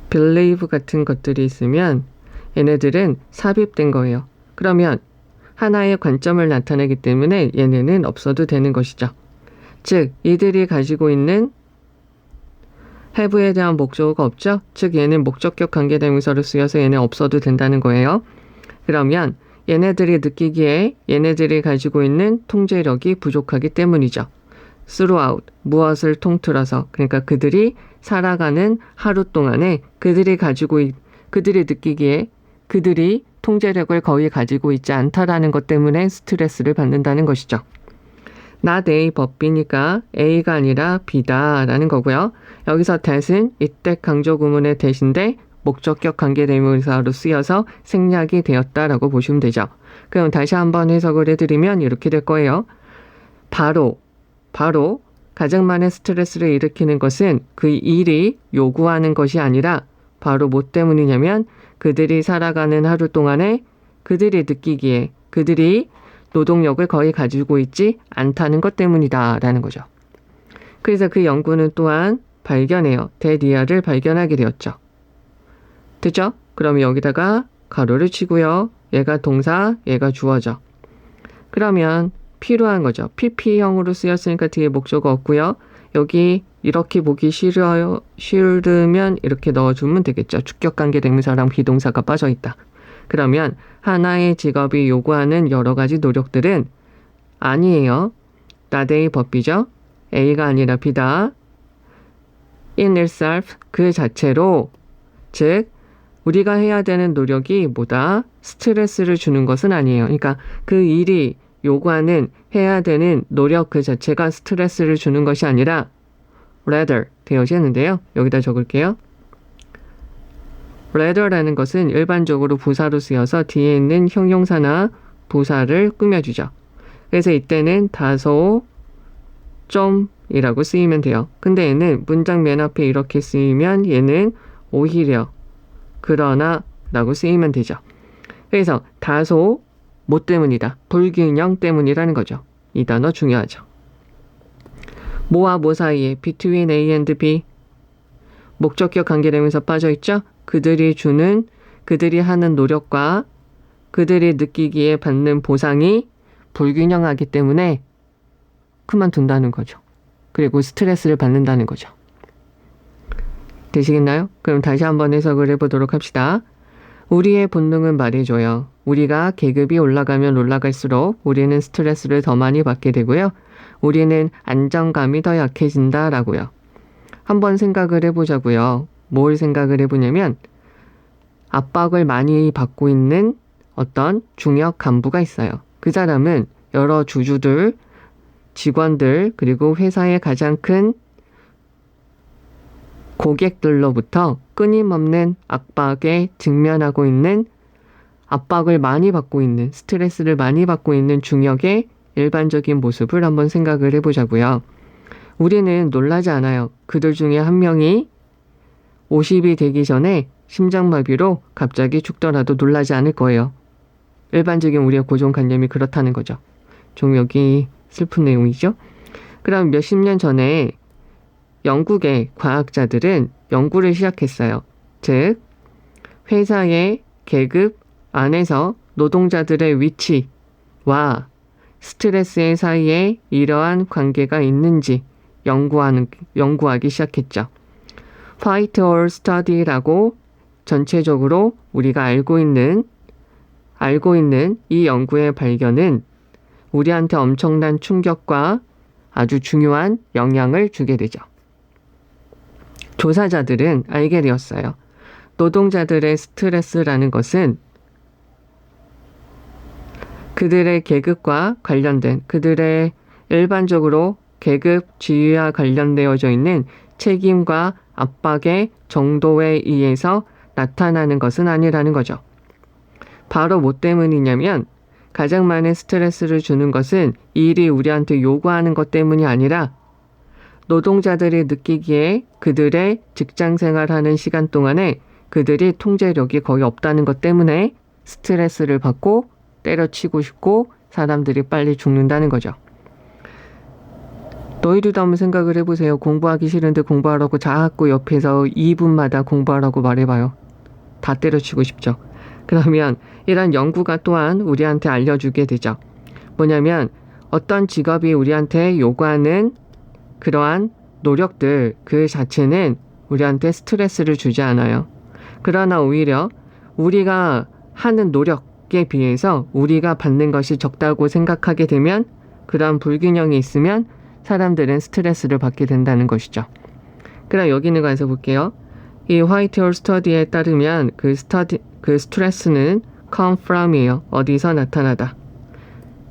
believe 같은 것들이 있으면 얘네들은 삽입된 거예요. 그러면 하나의 관점을 나타내기 때문에 얘네는 없어도 되는 것이죠. 즉, 이들이 가지고 있는 have에 대한 목적어가 없죠? 즉, 얘는 목적격 관계대명사로 쓰여서 얘네 없어도 된다는 거예요. 그러면 얘네들이 느끼기에 얘네들이 가지고 있는 통제력이 부족하기 때문이죠. throughout, 무엇을 통틀어서, 그러니까 그들이 살아가는 하루 동안에 그들이 느끼기에 그들이 통제력을 거의 가지고 있지 않다라는 것 때문에 스트레스를 받는다는 것이죠. not A but B니까 A가 아니라 B다라는 거고요. 여기서 that은 이때 강조 구문의 that인데 목적격 관계대명사로 쓰여서 생략이 되었다라고 보시면 되죠. 그럼 다시 한번 해석을 해드리면 이렇게 될 거예요. 바로 가장 많은 스트레스를 일으키는 것은 그 일이 요구하는 것이 아니라 바로 뭐 때문이냐면 그들이 살아가는 하루 동안에 그들이 느끼기에 그들이 노동력을 거의 가지고 있지 않다는 것 때문이다라는 거죠. 그래서 그 연구는 또한 데디아를 발견하게 되었죠. 됐죠? 그럼 여기다가 가로를 치고요. 얘가 동사, 얘가 주어죠. 그러면 필요한 거죠. PP형으로 쓰였으니까 뒤에 목적어 없고요. 여기 이렇게 보기 싫으면 이렇게 넣어주면 되겠죠. 주격관계대명사랑 비동사가 빠져있다. 그러면 하나의 직업이 요구하는 여러 가지 노력들은 아니에요. not A 법이죠. A가 아니라 B다. in itself, 그 자체로, 즉 우리가 해야 되는 노력이 뭐다? 스트레스를 주는 것은 아니에요. 그러니까 그 일이 요구하는 해야 되는 노력 그 자체가 스트레스를 주는 것이 아니라 rather 되어지는데요. 여기다 적을게요. rather라는 것은 일반적으로 부사로 쓰여서 뒤에 있는 형용사나 부사를 꾸며주죠. 그래서 이때는 다소 좀이라고 쓰이면 돼요. 근데 얘는 문장 맨 앞에 이렇게 쓰이면 얘는 오히려 그러나 라고 쓰이면 되죠. 그래서 다소 뭐 때문이다? 불균형 때문이라는 거죠. 이 단어 중요하죠. 뭐와 뭐 사이에 between A and B 목적격 관계대명사 빠져있죠? 그들이 하는 노력과 그들이 느끼기에 받는 보상이 불균형하기 때문에 그만둔다는 거죠. 그리고 스트레스를 받는다는 거죠. 되시겠나요? 그럼 다시 한번 해석을 해보도록 합시다. 우리의 본능은 말해줘요. 우리가 계급이 올라가면 올라갈수록 우리는 스트레스를 더 많이 받게 되고요. 우리는 안정감이 더 약해진다라고요. 한번 생각을 해보자고요. 뭘 생각을 해보냐면 압박을 많이 받고 있는 어떤 중역 간부가 있어요. 그 사람은 여러 주주들, 직원들, 그리고 회사의 가장 큰 고객들로부터 끊임없는 압박에 직면하고 있는 압박을 많이 받고 있는 스트레스를 많이 받고 있는 중역의 일반적인 모습을 한번 생각을 해보자고요. 우리는 놀라지 않아요. 그들 중에 한 명이 50이 되기 전에 심장마비로 갑자기 죽더라도 놀라지 않을 거예요. 일반적인 우리의 고정관념이 그렇다는 거죠. 좀 여기 슬픈 내용이죠. 그럼 몇십 년 전에 영국의 과학자들은 연구를 시작했어요. 즉, 회사의 계급 안에서 노동자들의 위치와 스트레스의 사이에 이러한 관계가 있는지 연구하기 시작했죠. Fight or Study라고 전체적으로 우리가 알고 있는 이 연구의 발견은 우리한테 엄청난 충격과 아주 중요한 영향을 주게 되죠. 조사자들은 알게 되었어요. 노동자들의 스트레스라는 것은 그들의 계급과 관련된, 그들의 일반적으로 계급 지위와 관련되어져 있는 책임과 압박의 정도에 의해서 나타나는 것은 아니라는 거죠. 바로 뭐 때문이냐면 가장 많은 스트레스를 주는 것은 일이 우리한테 요구하는 것 때문이 아니라 노동자들이 느끼기에 그들의 직장 생활하는 시간 동안에 그들이 통제력이 거의 없다는 것 때문에 스트레스를 받고 때려치고 싶고 사람들이 빨리 죽는다는 거죠. 너희들도 한번 생각을 해보세요. 공부하기 싫은데 공부하라고 자꾸 옆에서 2분마다 공부하라고 말해봐요. 다 때려치고 싶죠. 그러면 이런 연구가 또한 우리한테 알려주게 되죠. 뭐냐면 어떤 직업이 우리한테 요구하는 그러한 노력들 그 자체는 우리한테 스트레스를 주지 않아요. 그러나 오히려 우리가 하는 노력에 비해서 우리가 받는 것이 적다고 생각하게 되면 그러한 불균형이 있으면 사람들은 스트레스를 받게 된다는 것이죠. 그럼 여기는 가서 볼게요. 이 화이트 홀 스터디에 따르면 그 스트레스는 come from이에요. 어디서 나타나다.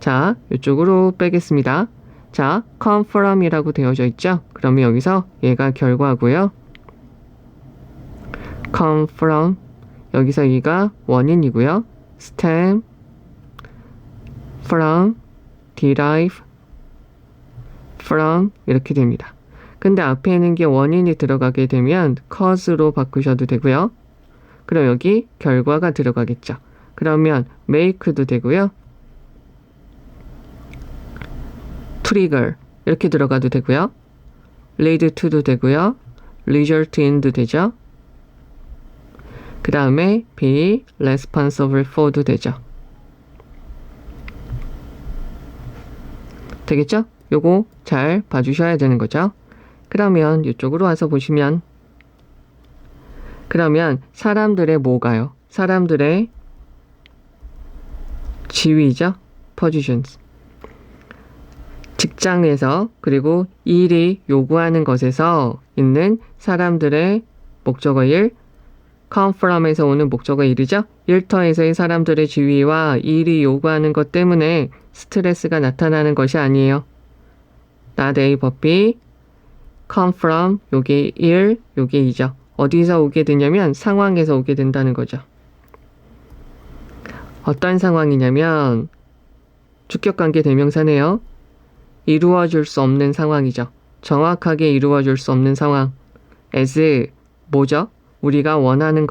자, 이쪽으로 빼겠습니다. 자, come from이라고 되어져 있죠? 그러면 여기서 얘가 결과고요. come from, 여기서 얘가 원인이고요. stem from, derive from 이렇게 됩니다. 근데 앞에 있는 게 원인이 들어가게 되면 cause로 바꾸셔도 되고요. 그럼 여기 결과가 들어가겠죠. 그러면 make도 되고요. trigger 이렇게 들어가도 되고요. lead to도 되고요. result in도 되죠. 그 다음에 be responsible for도 되죠. 되겠죠? 요거 잘 봐주셔야 되는 거죠. 그러면 이쪽으로 와서 보시면 그러면 사람들의 뭐가요? 사람들의 지위죠. positions. 직장에서 그리고 일이 요구하는 것에서 있는 사람들의 목적어 일 come from에서 오는 목적어 일이죠. 일터에서의 사람들의 지위와 일이 요구하는 것 때문에 스트레스가 나타나는 것이 아니에요. not A but B come from 요게 일 요게 이죠. 어디서 오게 되냐면 상황에서 오게 된다는 거죠. 어떤 상황이냐면 주격관계 대명사네요. 이루어질 수 없는 상황이죠. 정확하게 이루어질 수 없는 상황. as 뭐죠? 우리가 원하는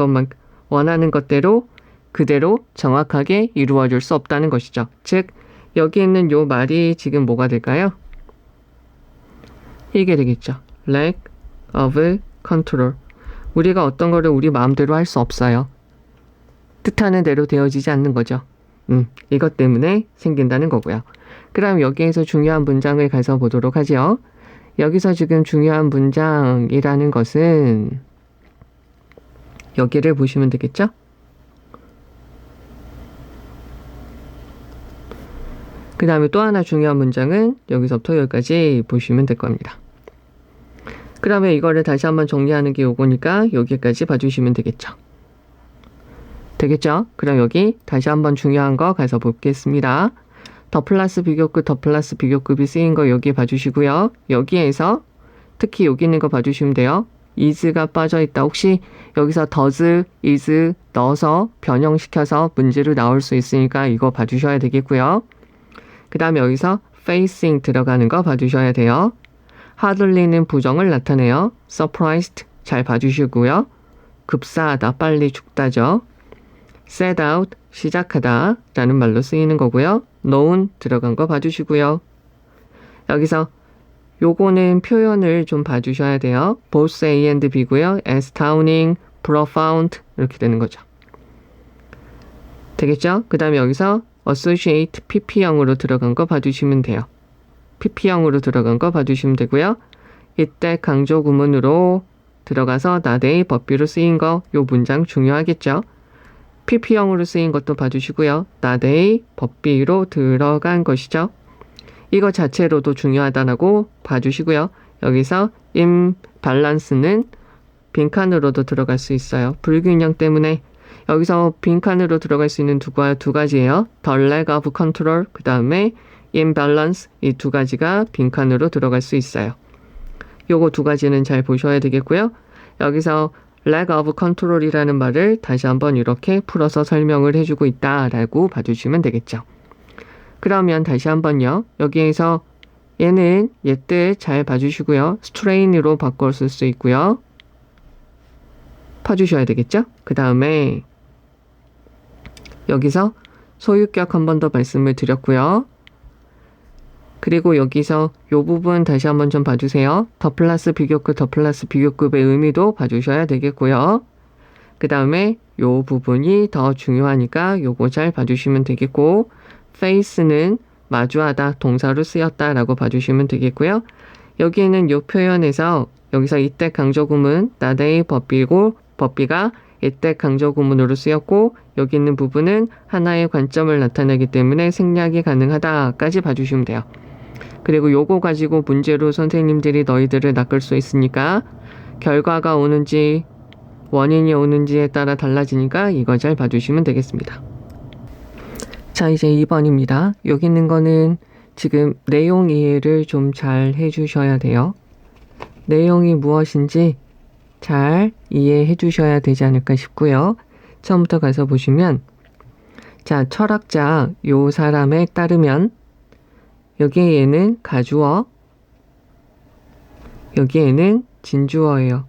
것대로 그대로 정확하게 이루어질 수 없다는 것이죠. 즉 여기 있는 요 말이 지금 뭐가 될까요? 이게 되겠죠. lack of control. 우리가 어떤 거를 우리 마음대로 할 수 없어요. 뜻하는 대로 되어지지 않는 거죠. 이것 때문에 생긴다는 거고요. 그럼 여기에서 중요한 문장을 가서 보도록 하죠. 여기서 지금 중요한 문장이라는 것은 여기를 보시면 되겠죠? 그 다음에 또 하나 중요한 문장은 여기서부터 여기까지 보시면 될 겁니다. 그러면 이거를 다시 한번 정리하는 게 요거니까 여기까지 봐주시면 되겠죠. 되겠죠? 그럼 여기 다시 한번 중요한 거 가서 보겠습니다. 더 플러스 비교급이 쓰인 거 여기 봐주시고요. 여기에서 특히 여기 있는 거 봐주시면 돼요. is가 빠져있다. 혹시 여기서 does, is 넣어서 변형시켜서 문제로 나올 수 있으니까 이거 봐주셔야 되겠고요. 그 다음에 여기서 facing 들어가는 거 봐주셔야 돼요. hardly는 부정을 나타내요. surprised 잘 봐주시고요. 급사하다, 빨리 죽다죠. set out, 시작하다 라는 말로 쓰이는 거고요. known 들어간 거 봐주시고요. 여기서 요거는 표현을 좀 봐주셔야 돼요. both A and B고요. astounding, profound 이렇게 되는 거죠. 되겠죠? 그 다음에 여기서 associate pp형으로 들어간 거 봐주시면 돼요. pp형으로 들어간 거 봐주시면 되고요. 이때 강조 구문으로 들어가서 not a 법비로 쓰인 거, 요 문장 중요하겠죠. pp형으로 쓰인 것도 봐주시고요. not a 법비로 들어간 것이죠. 이거 자체로도 중요하다라고 봐주시고요. 여기서 imbalance는 빈칸으로도 들어갈 수 있어요. 불균형 때문에 여기서 빈칸으로 들어갈 수 있는 두 가지예요. the lack of control, 그 다음에 imbalance, 이 두 가지가 빈칸으로 들어갈 수 있어요. 요거 두 가지는 잘 보셔야 되겠고요. 여기서 lack of control이라는 말을 다시 한번 이렇게 풀어서 설명을 해주고 있다라고 봐주시면 되겠죠. 그러면 다시 한번요. 여기에서 얘는 얘 뜻 잘 봐주시고요. strain으로 바꿔 쓸 수 있고요. 봐주셔야 되겠죠? 그 다음에 여기서 소유격 한 번 더 말씀을 드렸고요. 그리고 여기서 요 부분 다시 한번 좀 봐주세요. 더 플러스 비교급, 더 플러스 비교급의 의미도 봐주셔야 되겠고요. 그 다음에 요 부분이 더 중요하니까 요거 잘 봐주시면 되겠고, face는 마주하다, 동사로 쓰였다라고 봐주시면 되겠고요. 여기에는 요 표현에서 여기서 이때 강조구문 not a 법비고, 법비가 이때 강조구문으로 쓰였고, 여기 있는 부분은 하나의 관점을 나타내기 때문에 생략이 가능하다까지 봐주시면 돼요. 그리고 요거 가지고 문제로 선생님들이 너희들을 낚을 수 있으니까 결과가 오는지 원인이 오는지에 따라 달라지니까 이거 잘 봐주시면 되겠습니다. 자, 이제 2번입니다. 여기 있는 거는 지금 내용 이해를 좀 잘 해주셔야 돼요. 내용이 무엇인지 잘 이해해 주셔야 되지 않을까 싶고요. 처음부터 가서 보시면, 자, 철학자 요 사람에 따르면 여기에는 가주어, 여기에는 진주어예요.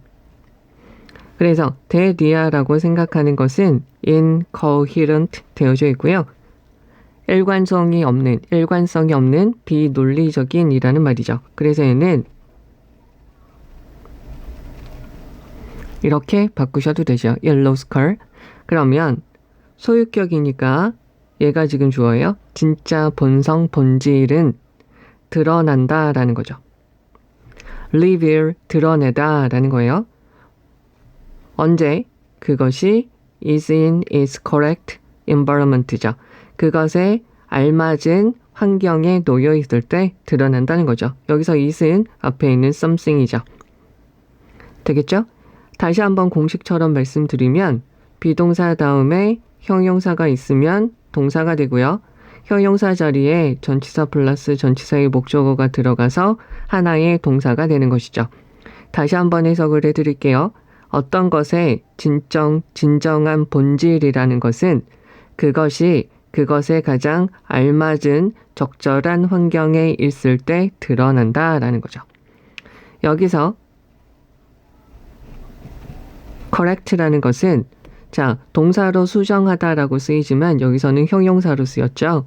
그래서 대리아라고 생각하는 것은 incoherent 되어져 있고요. 일관성이 없는 비논리적인 이라는 말이죠. 그래서 얘는 이렇게 바꾸셔도 되죠. yellow skull. 그러면 소유격이니까 얘가 지금 주어예요. 진짜 본성, 본질은 드러난다 라는 거죠. reveal, 드러내다 라는 거예요. 언제? 그것이 is in its correct environment죠. 그것에 알맞은 환경에 놓여 있을 때 드러난다는 거죠. 여기서 is은 앞에 있는 something이죠. 되겠죠? 다시 한번 공식처럼 말씀드리면 비동사 다음에 형용사가 있으면 동사가 되고요. 형용사 자리에 전치사 플러스 전치사의 목적어가 들어가서 하나의 동사가 되는 것이죠. 다시 한번 해석을 해드릴게요. 어떤 것의 진정한 본질이라는 것은 그것이 그것에 가장 알맞은 적절한 환경에 있을 때 드러난다라는 거죠. 여기서 correct라는 것은 자, 동사로 수정하다라고 쓰이지만 여기서는 형용사로 쓰였죠.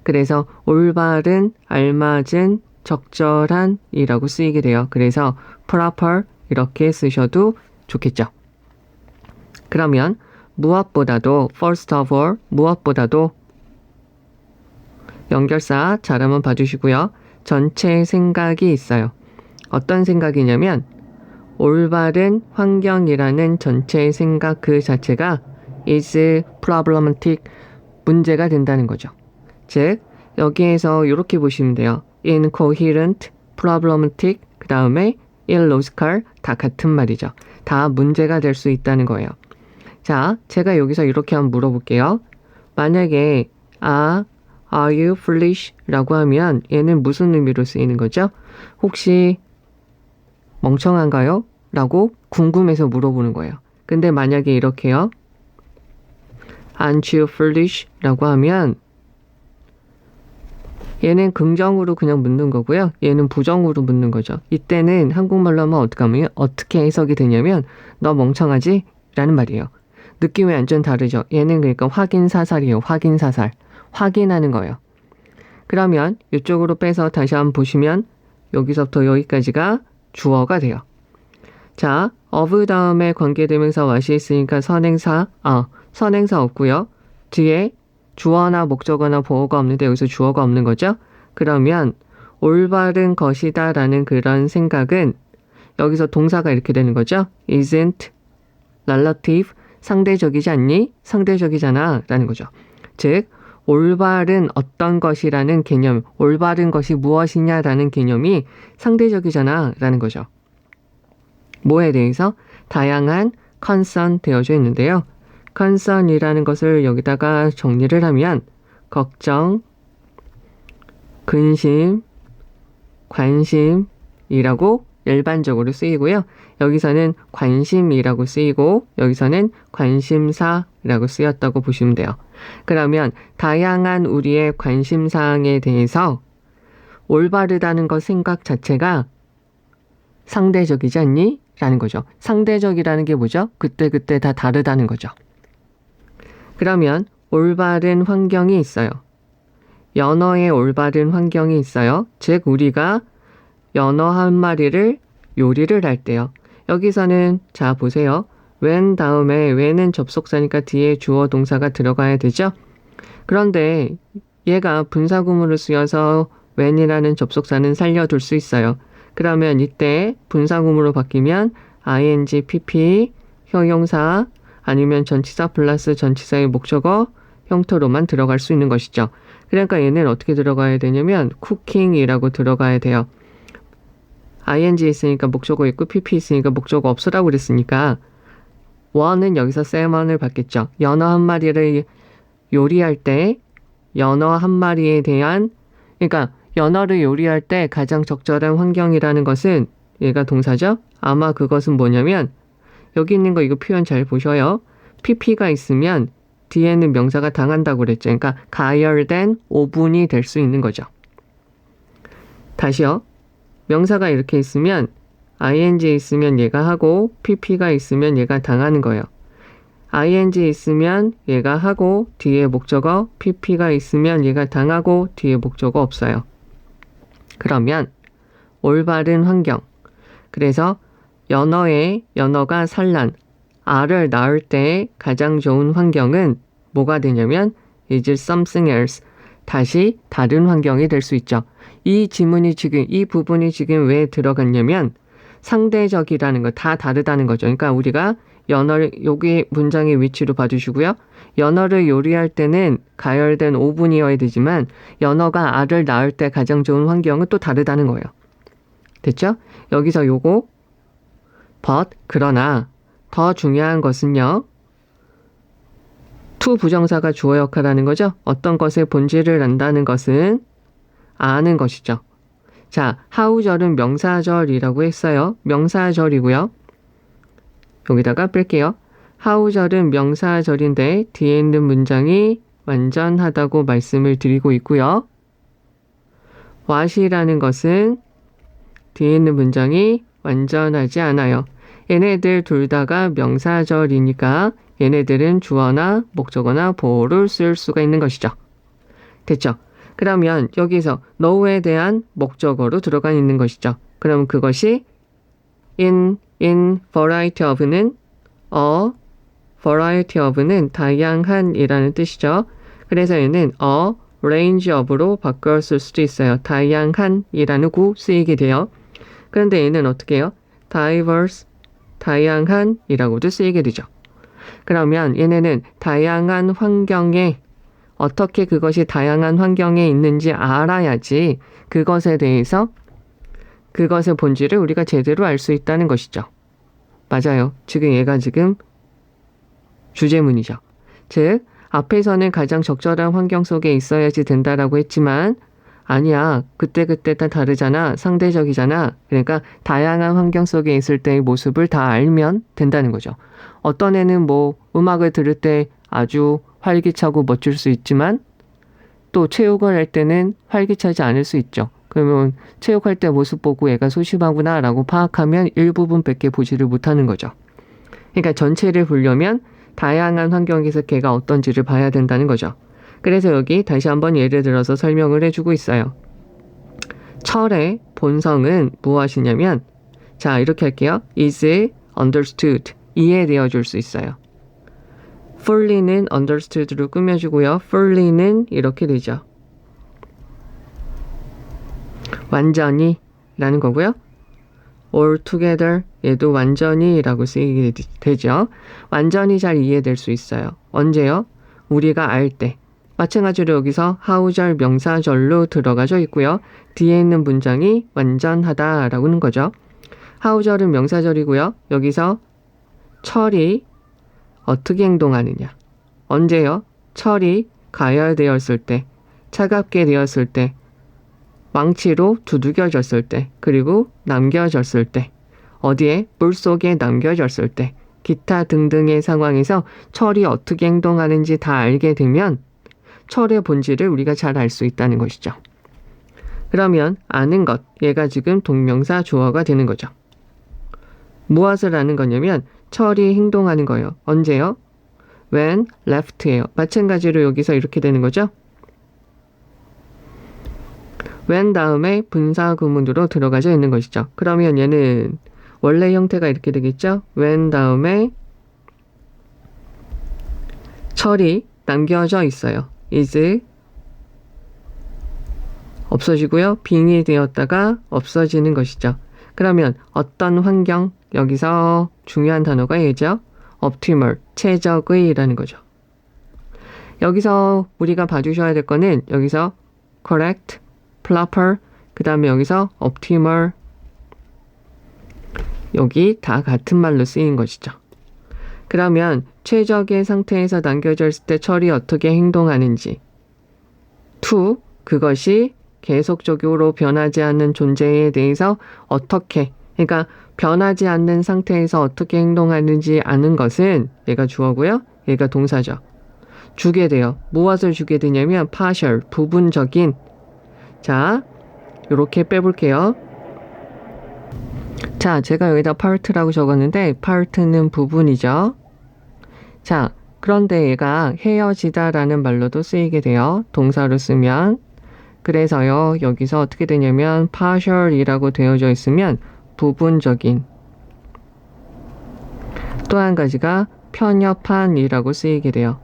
그래서 올바른, 알맞은, 적절한 이라고 쓰이게 돼요. 그래서 proper 이렇게 쓰셔도 좋겠죠. 그러면 무엇보다도 first of all, 무엇보다도 연결사 잘 한번 봐주시고요. 전체 생각이 있어요. 어떤 생각이냐면 올바른 환경이라는 전체의 생각 그 자체가 is problematic, 문제가 된다는 거죠. 즉 여기에서 이렇게 보시면 돼요. incoherent, problematic, 그 다음에 illogical 다 같은 말이죠. 다 문제가 될 수 있다는 거예요. 자, 제가 여기서 이렇게 한번 물어볼게요. 만약에 are you foolish? 라고 하면 얘는 무슨 의미로 쓰이는 거죠? 혹시 멍청한가요? 라고 궁금해서 물어보는 거예요. 근데 만약에 이렇게요. Aren't you foolish? 라고 하면 얘는 긍정으로 그냥 묻는 거고요. 얘는 부정으로 묻는 거죠. 이때는 한국말로 하면 어떻게 해석이 되냐면 너 멍청하지? 라는 말이에요. 느낌이 완전 다르죠. 얘는 그러니까 확인사살이에요. 확인사살. 확인하는 거예요. 그러면 이쪽으로 빼서 다시 한번 보시면 여기서부터 여기까지가 주어가 돼요. 자, of 다음에 관계대명사 what이 있으니까 선행사 없고요. 뒤에 주어나 목적어나 보어가 없는데 여기서 주어가 없는 거죠. 그러면 올바른 것이다 라는 그런 생각은 여기서 동사가 이렇게 되는 거죠. isn't relative, 상대적이지 않니? 상대적이잖아 라는 거죠. 즉 올바른 어떤 것이라는 개념, 올바른 것이 무엇이냐라는 개념이 상대적이잖아 라는 거죠. 뭐에 대해서? 다양한 concern 되어져 있는데요. concern이라는 것을 여기다가 정리를 하면 걱정, 근심, 관심이라고 일반적으로 쓰이고요. 여기서는 관심이라고 쓰이고 여기서는 관심사라고 쓰였다고 보시면 돼요. 그러면 다양한 우리의 관심사항에 대해서 올바르다는 것 생각 자체가 상대적이지 않니? 라는 거죠. 상대적이라는 게 뭐죠? 그때그때 다 다르다는 거죠. 그러면 올바른 환경이 있어요. 연어의 올바른 환경이 있어요. 즉 우리가 연어 한 마리를 요리를 할 때요. 여기서는 자 보세요. when 다음에 when은 접속사니까 뒤에 주어 동사가 들어가야 되죠. 그런데 얘가 분사구문으로 쓰여서 when이라는 접속사는 살려둘 수 있어요. 그러면 이때 분사구문으로 바뀌면 ing, pp, 형용사 아니면 전치사 플러스 전치사의 목적어 형태로만 들어갈 수 있는 것이죠. 그러니까 얘는 어떻게 들어가야 되냐면 cooking이라고 들어가야 돼요. ing 있으니까 목적어 있고 pp 있으니까 목적어 없으라고 그랬으니까 원은 여기서 salmon을 받겠죠. 연어 한 마리를 요리할 때 연어 한 마리에 대한 그러니까 연어를 요리할 때 가장 적절한 환경이라는 것은 얘가 동사죠. 아마 그것은 뭐냐면 여기 있는 거 이거 표현 잘 보셔요. pp가 있으면 뒤에는 명사가 당한다고 그랬죠. 그러니까 가열된 오븐이 될 수 있는 거죠. 다시요. 명사가 이렇게 있으면 ing 있으면 얘가 하고 pp가 있으면 얘가 당하는 거예요. ing 있으면 얘가 하고 뒤에 목적어 pp가 있으면 얘가 당하고 뒤에 목적어 없어요. 그러면 올바른 환경. 그래서 연어가 산란, 알을 낳을 때 가장 좋은 환경은 뭐가 되냐면 is something else. 다시 다른 환경이 될 수 있죠. 이 부분이 지금 왜 들어갔냐면 상대적이라는 거, 다 다르다는 거죠. 그러니까 우리가 여기 문장의 위치로 봐주시고요. 연어를 요리할 때는 가열된 오븐이어야 되지만 연어가 알을 낳을 때 가장 좋은 환경은 또 다르다는 거예요. 됐죠? 여기서 요거 but, 그러나 더 중요한 것은요. to 부정사가 주어 역할하는 거죠. 어떤 것의 본질을 안다는 것은 아는 것이죠. 자, how절은 명사절이라고 했어요. 명사절이고요. 여기다가 뺄게요. how절은 명사절인데 뒤에 있는 문장이 완전하다고 말씀을 드리고 있고요. what이라는 것은 뒤에 있는 문장이 완전하지 않아요. 얘네들 둘 다가 명사절이니까 얘네들은 주어나 목적어나 보어를 쓸 수가 있는 것이죠. 됐죠? 그러면 여기서 know에 대한 목적어로 들어가 있는 것이죠. 그럼 그것이 in variety of는 variety of는 다양한이라는 뜻이죠. 그래서 얘는 a range of로 바꿨을 수도 있어요. 다양한이라는 구 쓰이게 돼요. 그런데 얘는 어떻게 해요? diverse, 다양한이라고도 쓰이게 되죠. 그러면 얘네는 다양한 환경에 어떻게 그것이 다양한 환경에 있는지 알아야지 그것에 대해서 그것의 본질을 우리가 제대로 알 수 있다는 것이죠. 맞아요. 얘가 지금 주제문이죠. 즉 앞에서는 가장 적절한 환경 속에 있어야지 된다라고 했지만 아니야. 그때그때 다 다르잖아. 상대적이잖아. 그러니까 다양한 환경 속에 있을 때의 모습을 다 알면 된다는 거죠. 어떤 애는 음악을 들을 때 아주 활기차고 멋질 수 있지만 또 체육을 할 때는 활기차지 않을 수 있죠. 그러면 체육할 때 모습 보고 얘가 소심하구나 라고 파악하면 일부분밖에 보지를 못하는 거죠. 그러니까 전체를 보려면 다양한 환경에서 걔가 어떤지를 봐야 된다는 거죠. 그래서 여기 다시 한번 예를 들어서 설명을 해주고 있어요. 철의 본성은 무엇이냐면 자 이렇게 할게요. is understood. 이해되어 줄 수 있어요. fully는 understood로 꾸며주고요. fully는 이렇게 되죠. 완전히 라는 거고요. all together 얘도 완전히 라고 쓰이게 되죠. 완전히 잘 이해될 수 있어요. 언제요? 우리가 알 때. 마찬가지로 여기서 하우절 명사절로 들어가져 있고요. 뒤에 있는 문장이 완전하다 라고 하는 거죠. 하우절은 명사절이고요. 여기서 철이 어떻게 행동하느냐. 언제요? 철이 가열되었을 때, 차갑게 되었을 때, 망치로 두들겨졌을 때, 그리고 남겨졌을 때, 어디에? 물속에 남겨졌을 때, 기타 등등의 상황에서 철이 어떻게 행동하는지 다 알게 되면 철의 본질을 우리가 잘 알 수 있다는 것이죠. 그러면 아는 것, 얘가 지금 동명사 주어가 되는 거죠. 무엇을 아는 거냐면 철이 행동하는 거예요. 언제요? when left예요. 마찬가지로 여기서 이렇게 되는 거죠. when 다음에 분사 구문으로 들어가져 있는 것이죠. 그러면 얘는 원래 형태가 이렇게 되겠죠. when 다음에 철이 남겨져 있어요. is 없어지고요. being이 되었다가 없어지는 것이죠. 그러면 어떤 환경, 여기서 중요한 단어가 얘죠. optimal, 최적의라는 거죠. 여기서 우리가 봐주셔야 될 거는 여기서 correct, proper, 그 다음에 여기서 optimal, 여기 다 같은 말로 쓰인 것이죠. 그러면 최적의 상태에서 남겨져 있을 때 철이 어떻게 행동하는지 to, 그것이 계속적으로 변하지 않는 존재에 대해서 어떻게, 그러니까 변하지 않는 상태에서 어떻게 행동하는지 아는 것은 얘가 주어고요. 얘가 동사죠. 주게 돼요. 무엇을 주게 되냐면 partial, 부분적인. 자, 이렇게 빼볼게요. 자, 제가 여기다 part라고 적었는데 part는 부분이죠. 자, 그런데 얘가 헤어지다 라는 말로도 쓰이게 돼요. 동사로 쓰면. 그래서요, 여기서 어떻게 되냐면 partial이라고 되어져 있으면 부분적인. 또 한 가지가 편협한이라고 쓰이게 돼요.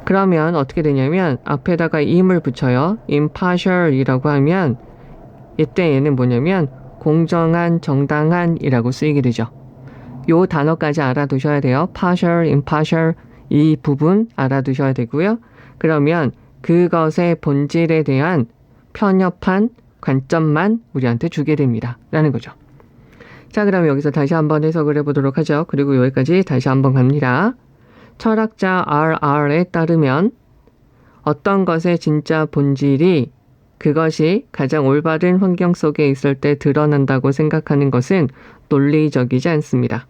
그러면 어떻게 되냐면 앞에다가 im을 붙여요. impartial이라고 하면 이때 얘는 뭐냐면 공정한, 정당한이라고 쓰이게 되죠. 요 단어까지 알아두셔야 돼요. partial, impartial 이 부분 알아두셔야 되고요. 그러면 그것의 본질에 대한 편협한 관점만 우리한테 주게 됩니다. 라는 거죠. 자, 그럼 여기서 다시 한번 해석을 해보도록 하죠. 그리고 여기까지 다시 한번 갑니다. 철학자 RR에 따르면 어떤 것의 진짜 본질이 그것이 가장 올바른 환경 속에 있을 때 드러난다고 생각하는 것은 논리적이지 않습니다.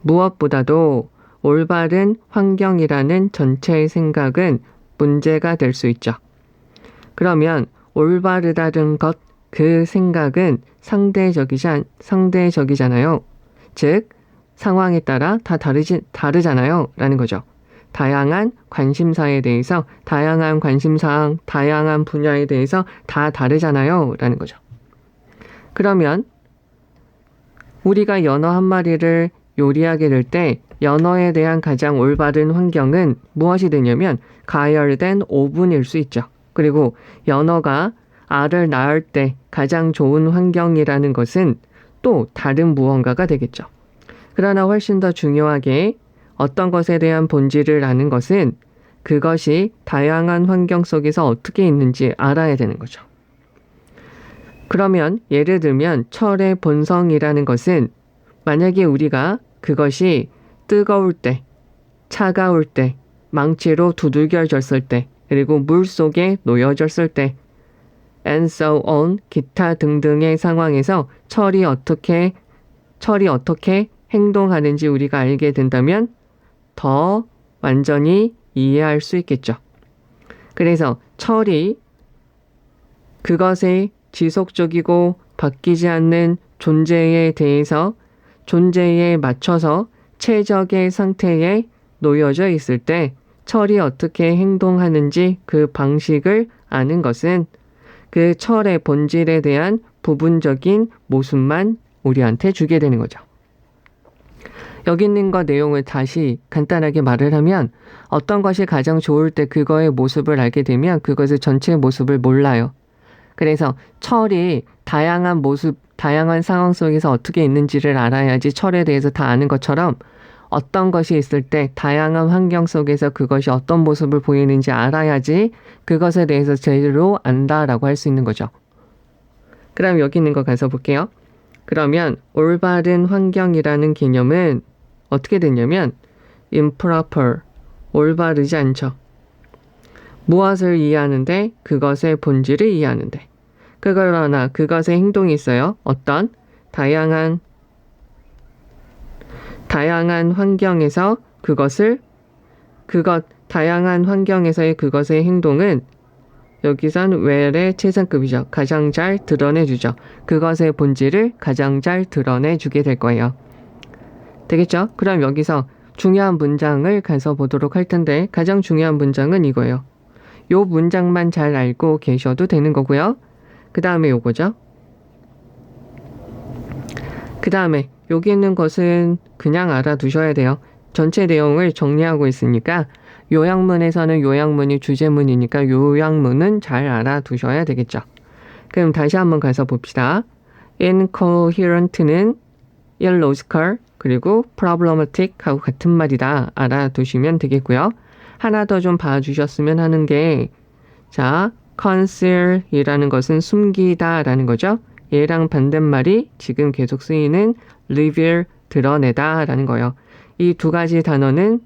무엇보다도 올바른 환경이라는 전체의 생각은 문제가 될 수 있죠. 그러면 올바르다는 것, 그 생각은 상대적이잖아요. 즉, 상황에 따라 다 다르잖아요. 라는 거죠. 다양한 관심사에 대해서, 다양한 관심사항, 다양한 분야에 대해서 다 다르잖아요. 라는 거죠. 그러면 우리가 연어 한 마리를 요리하게 될 때 연어에 대한 가장 올바른 환경은 무엇이 되냐면 가열된 오븐일 수 있죠. 그리고 연어가 알을 낳을 때 가장 좋은 환경이라는 것은 또 다른 무언가가 되겠죠. 그러나 훨씬 더 중요하게 어떤 것에 대한 본질을 아는 것은 그것이 다양한 환경 속에서 어떻게 있는지 알아야 되는 거죠. 그러면 예를 들면 철의 본성이라는 것은 만약에 우리가 그것이 뜨거울 때, 차가울 때, 망치로 두들겨졌을 때, 그리고 물 속에 놓여졌을 때, and so on, 기타 등등의 상황에서 철이 어떻게 행동하는지 우리가 알게 된다면 더 완전히 이해할 수 있겠죠. 그래서 철이 그것의 지속적이고 바뀌지 않는 존재에 대해서 존재에 맞춰서 최적의 상태에 놓여져 있을 때 철이 어떻게 행동하는지 그 방식을 아는 것은 그 철의 본질에 대한 부분적인 모습만 우리한테 주게 되는 거죠. 여기 있는 거 내용을 다시 간단하게 말을 하면 어떤 것이 가장 좋을 때 그거의 모습을 알게 되면 그것의 전체의 모습을 몰라요. 그래서 철이 다양한 모습, 다양한 상황 속에서 어떻게 있는지를 알아야지 철에 대해서 다 아는 것처럼 어떤 것이 있을 때 다양한 환경 속에서 그것이 어떤 모습을 보이는지 알아야지 그것에 대해서 제대로 안다라고 할 수 있는 거죠. 그럼 여기 있는 거 가서 볼게요. 그러면 올바른 환경이라는 개념은 어떻게 되냐면 improper, 올바르지 않죠. 무엇을 이해하는데 그것의 본질을 이해하는데 그러나 그것의 행동이 있어요. 어떤 다양한 환경에서 다양한 환경에서의 그것의 행동은 여기선 well의 최상급이죠. 가장 잘 드러내주죠. 그것의 본질을 가장 잘 드러내주게 될 거예요. 되겠죠? 그럼 여기서 중요한 문장을 가서 보도록 할 텐데 가장 중요한 문장은 이거예요. 요 문장만 잘 알고 계셔도 되는 거고요. 그 다음에 요거죠. 그 다음에 여기 있는 것은 그냥 알아두셔야 돼요. 전체 내용을 정리하고 있으니까 요약문에서는 요약문이 주제문이니까 요약문은 잘 알아두셔야 되겠죠. 그럼 다시 한번 가서 봅시다. incoherent는 illogical 그리고 problematic하고 같은 말이다. 알아두시면 되겠고요. 하나 더 좀 봐주셨으면 하는 게 자, conceal이라는 것은 숨기다라는 거죠. 얘랑 반대말이 지금 계속 쓰이는 reveal, 드러내다라는 거예요. 이 두 가지 단어는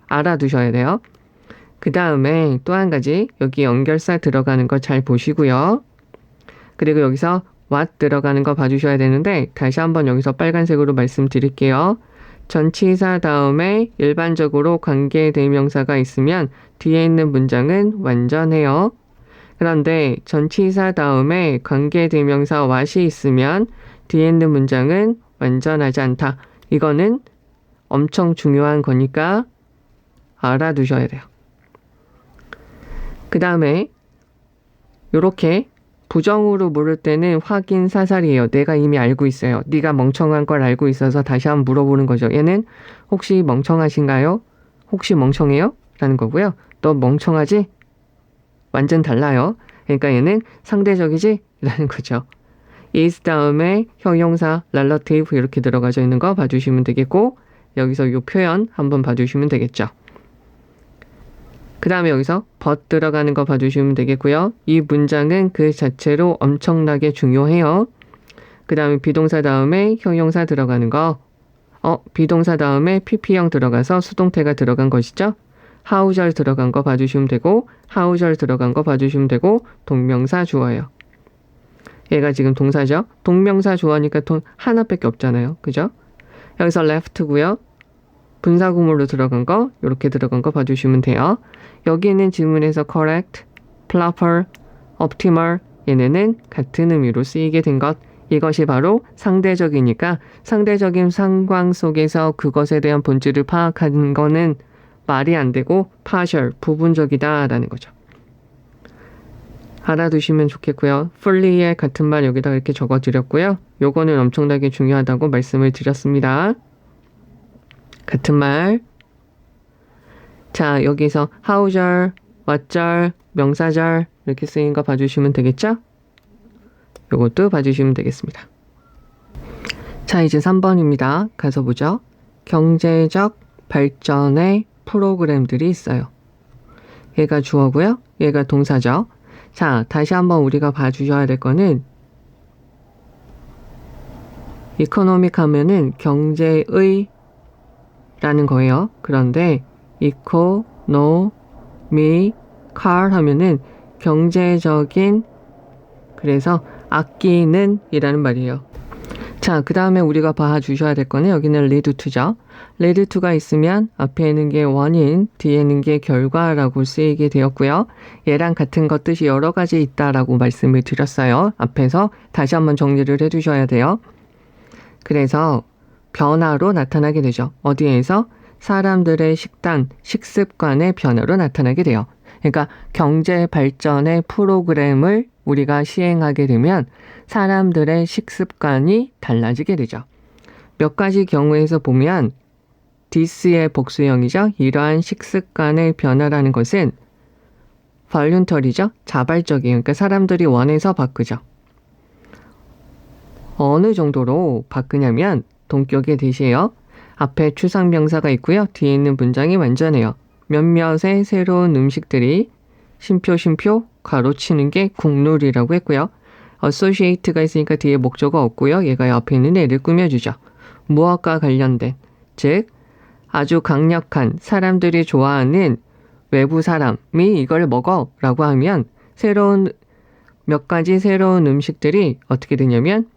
알아두셔야 돼요. 그 다음에 또 한 가지 여기 연결사 들어가는 거 잘 보시고요. 그리고 여기서 what 들어가는 거 봐주셔야 되는데 다시 한번 여기서 빨간색으로 말씀드릴게요. 전치사 다음에 일반적으로 관계대명사가 있으면 뒤에 있는 문장은 완전해요. 그런데 전치사 다음에 관계대명사 what이 있으면 뒤에 있는 문장은 완전하지 않다. 이거는 엄청 중요한 거니까 알아두셔야 돼요. 그 다음에 이렇게 부정으로 물을 때는 확인 사살이에요. 내가 이미 알고 있어요. 네가 멍청한 걸 알고 있어서 다시 한번 물어보는 거죠. 얘는 혹시 멍청하신가요? 혹시 멍청해요? 라는 거고요. 너 멍청하지? 완전 달라요. 그러니까 얘는 상대적이지? 라는 거죠. is 다음에 형용사, relative 이렇게 들어가져 있는 거 봐주시면 되겠고 여기서 이 표현 한번 봐주시면 되겠죠. 그 다음에 여기서 but 들어가는 거 봐주시면 되겠고요. 이 문장은 그 자체로 엄청나게 중요해요. 그 다음에 비동사 다음에 형용사 들어가는 거 비동사 다음에 pp형 들어가서 수동태가 들어간 것이죠. 하우절 들어간 거 봐주시면 되고 하우절 들어간 거 봐주시면 되고 동명사 주어예요. 얘가 지금 동사죠. 동명사 주어니까 하나밖에 없잖아요. 그죠? 여기서 left고요. 분사구문으로 들어간 거 이렇게 들어간 거 봐주시면 돼요. 여기 있는 지문에서 correct, proper, optimal 얘네는 같은 의미로 쓰이게 된 것. 이것이 바로 상대적이니까 상대적인 상황 속에서 그것에 대한 본질을 파악하는 거는 말이 안 되고 partial, 부분적이다 라는 거죠. 알아두시면 좋겠고요. fully의 같은 말 여기다 이렇게 적어드렸고요. 요거는 엄청나게 중요하다고 말씀을 드렸습니다. 같은 말. 자, 여기서 how절, what절, 명사절 이렇게 쓰인 거 봐주시면 되겠죠? 요것도 봐주시면 되겠습니다. 자, 이제 3번입니다. 가서 보죠. 경제적 발전의 프로그램들이 있어요. 얘가 주어고요. 얘가 동사죠. 자, 다시 한번 우리가 봐주셔야 될 거는 이코노믹 하면은 경제의 라는 거예요. 그런데 이코노미칼 하면은 경제적인 그래서 아끼는 이라는 말이에요. 자, 그 다음에 우리가 봐주셔야 될 거는 여기는 lead to죠. lead to가 있으면 앞에 있는 게 원인, 뒤에 있는 게 결과라고 쓰이게 되었고요. 얘랑 같은 것 뜻이 여러 가지 있다라고 말씀을 드렸어요. 앞에서 다시 한번 정리를 해두셔야 돼요. 그래서 변화로 나타나게 되죠. 어디에서? 사람들의 식습관의 변화로 나타나게 돼요. 그러니까 경제 발전의 프로그램을 우리가 시행하게 되면 사람들의 식습관이 달라지게 되죠. 몇 가지 경우에서 보면 this의 복수형이죠. 이러한 식습관의 변화라는 것은 voluntary죠. 자발적이에요. 그러니까 사람들이 원해서 바꾸죠. 어느 정도로 바꾸냐면 동격의 대시예요. 앞에 추상명사가 있고요. 뒤에 있는 문장이 완전해요. 몇몇의 새로운 음식들이 쉼표 가로치는 게 국룰이라고 했고요. associate가 있으니까 뒤에 목적어 없고요. 얘가 옆에 있는 애를 꾸며주죠. 무엇과 관련된, 즉 아주 강력한 사람들이 좋아하는 외부 사람이 이걸 먹어 라고 하면 몇 가지 새로운 음식들이 어떻게 되냐면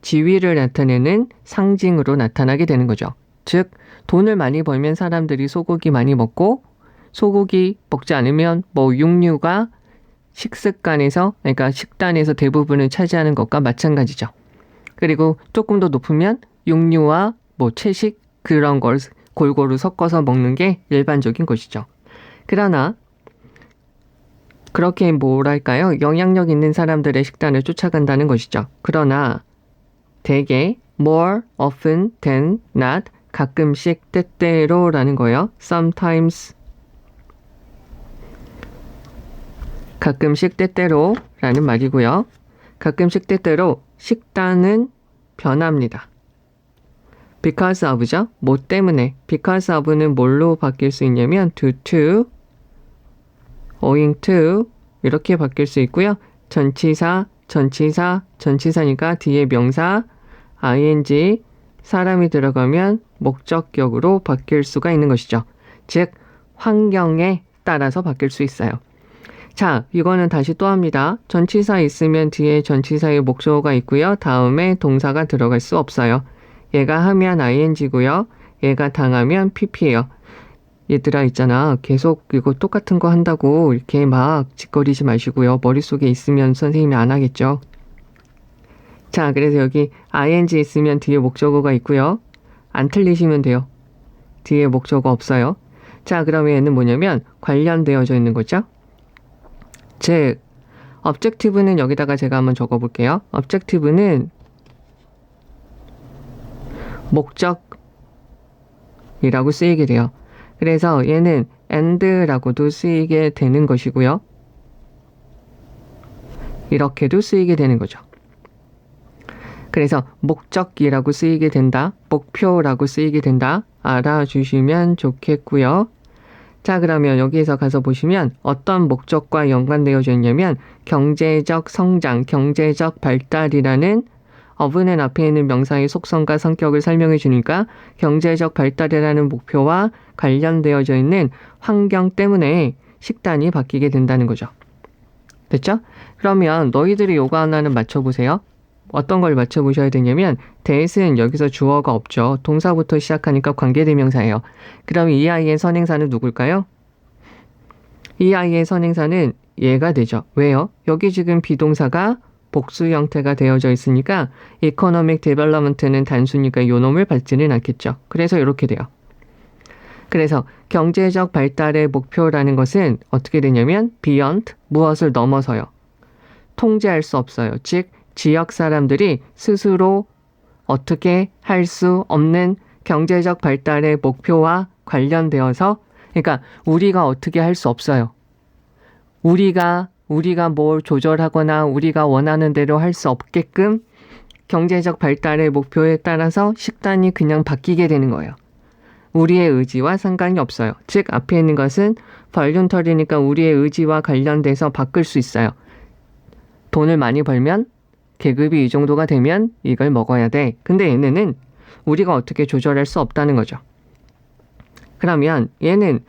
지위를 나타내는 상징으로 나타나게 되는 거죠. 즉 돈을 많이 벌면 사람들이 소고기 많이 먹고 소고기 먹지 않으면 육류가 그러니까 식단에서 대부분을 차지하는 것과 마찬가지죠. 그리고 조금 더 높으면 육류와 채식 그런 걸 골고루 섞어서 먹는 게 일반적인 것이죠. 그러나 그렇게 영향력 있는 사람들의 식단을 쫓아간다는 것이죠. 그러나 대개 more often than not 가끔씩 때때로라는 거예요. sometimes 가끔씩 때때로라는 말이고요. 가끔씩 때때로 식단은 변합니다. because of죠. 뭐 때문에. because of는 뭘로 바뀔 수 있냐면 due to, owing to 이렇게 바뀔 수 있고요. 전치사니까 뒤에 명사 ing 사람이 들어가면 목적격으로 바뀔 수가 있는 것이죠. 즉 환경에 따라서 바뀔 수 있어요. 자, 이거는 다시 또 합니다. 전치사 있으면 뒤에 전치사의 목적어가 있고요. 다음에 동사가 들어갈 수 없어요. 얘가 하면 ing고요. 얘가 당하면 pp예요. 얘들아 있잖아. 계속 이거 똑같은 거 한다고 이렇게 막 짓거리지 마시고요. 머릿속에 있으면 선생님이 안 하겠죠. 자, 그래서 여기 ing 있으면 뒤에 목적어가 있고요. 안 틀리시면 돼요. 뒤에 목적어 없어요. 자, 그러면 얘는 뭐냐면 관련되어져 있는 거죠. 즉, objective는 여기다가 제가 한번 적어볼게요. objective는 목적이라고 쓰이게 돼요. 그래서 얘는 and라고도 쓰이게 되는 것이고요. 이렇게도 쓰이게 되는 거죠. 그래서 목적이라고 쓰이게 된다. 목표라고 쓰이게 된다. 알아주시면 좋겠고요. 자, 그러면 여기에서 가서 보시면 어떤 목적과 연관되어져 있냐면 경제적 성장, 경제적 발달이라는 of는 앞에 있는 명사의 속성과 성격을 설명해 주니까 경제적 발달이라는 목표와 관련되어져 있는 환경 때문에 식단이 바뀌게 된다는 거죠. 됐죠? 그러면 너희들이 요거 하나는 맞춰보세요. 어떤 걸 맞춰보셔야 되냐면 that은 여기서 주어가 없죠. 동사부터 시작하니까 관계대명사예요. 그럼 이 아이의 선행사는 누굴까요? 이 아이의 선행사는 얘가 되죠. 왜요? 여기 지금 비동사가 복수 형태가 되어져 있으니까 economic development는 단수니까 요놈을 받지는 않겠죠. 그래서 이렇게 돼요. 그래서 경제적 발달의 목표라는 것은 어떻게 되냐면 beyond, 무엇을 넘어서요. 통제할 수 없어요. 즉 지역 사람들이 스스로 어떻게 할 수 없는 경제적 발달의 목표와 관련되어서 그러니까 우리가 어떻게 할 수 없어요. 우리가 뭘 조절하거나 우리가 원하는 대로 할 수 없게끔 경제적 발달의 목표에 따라서 식단이 그냥 바뀌게 되는 거예요. 우리의 의지와 상관이 없어요. 즉 앞에 있는 것은 voluntary니까 우리의 의지와 관련돼서 바꿀 수 있어요. 돈을 많이 벌면 계급이 이 정도가 되면 이걸 먹어야 돼. 근데 얘네는 우리가 어떻게 조절할 수 없다는 거죠. 그러면 얘는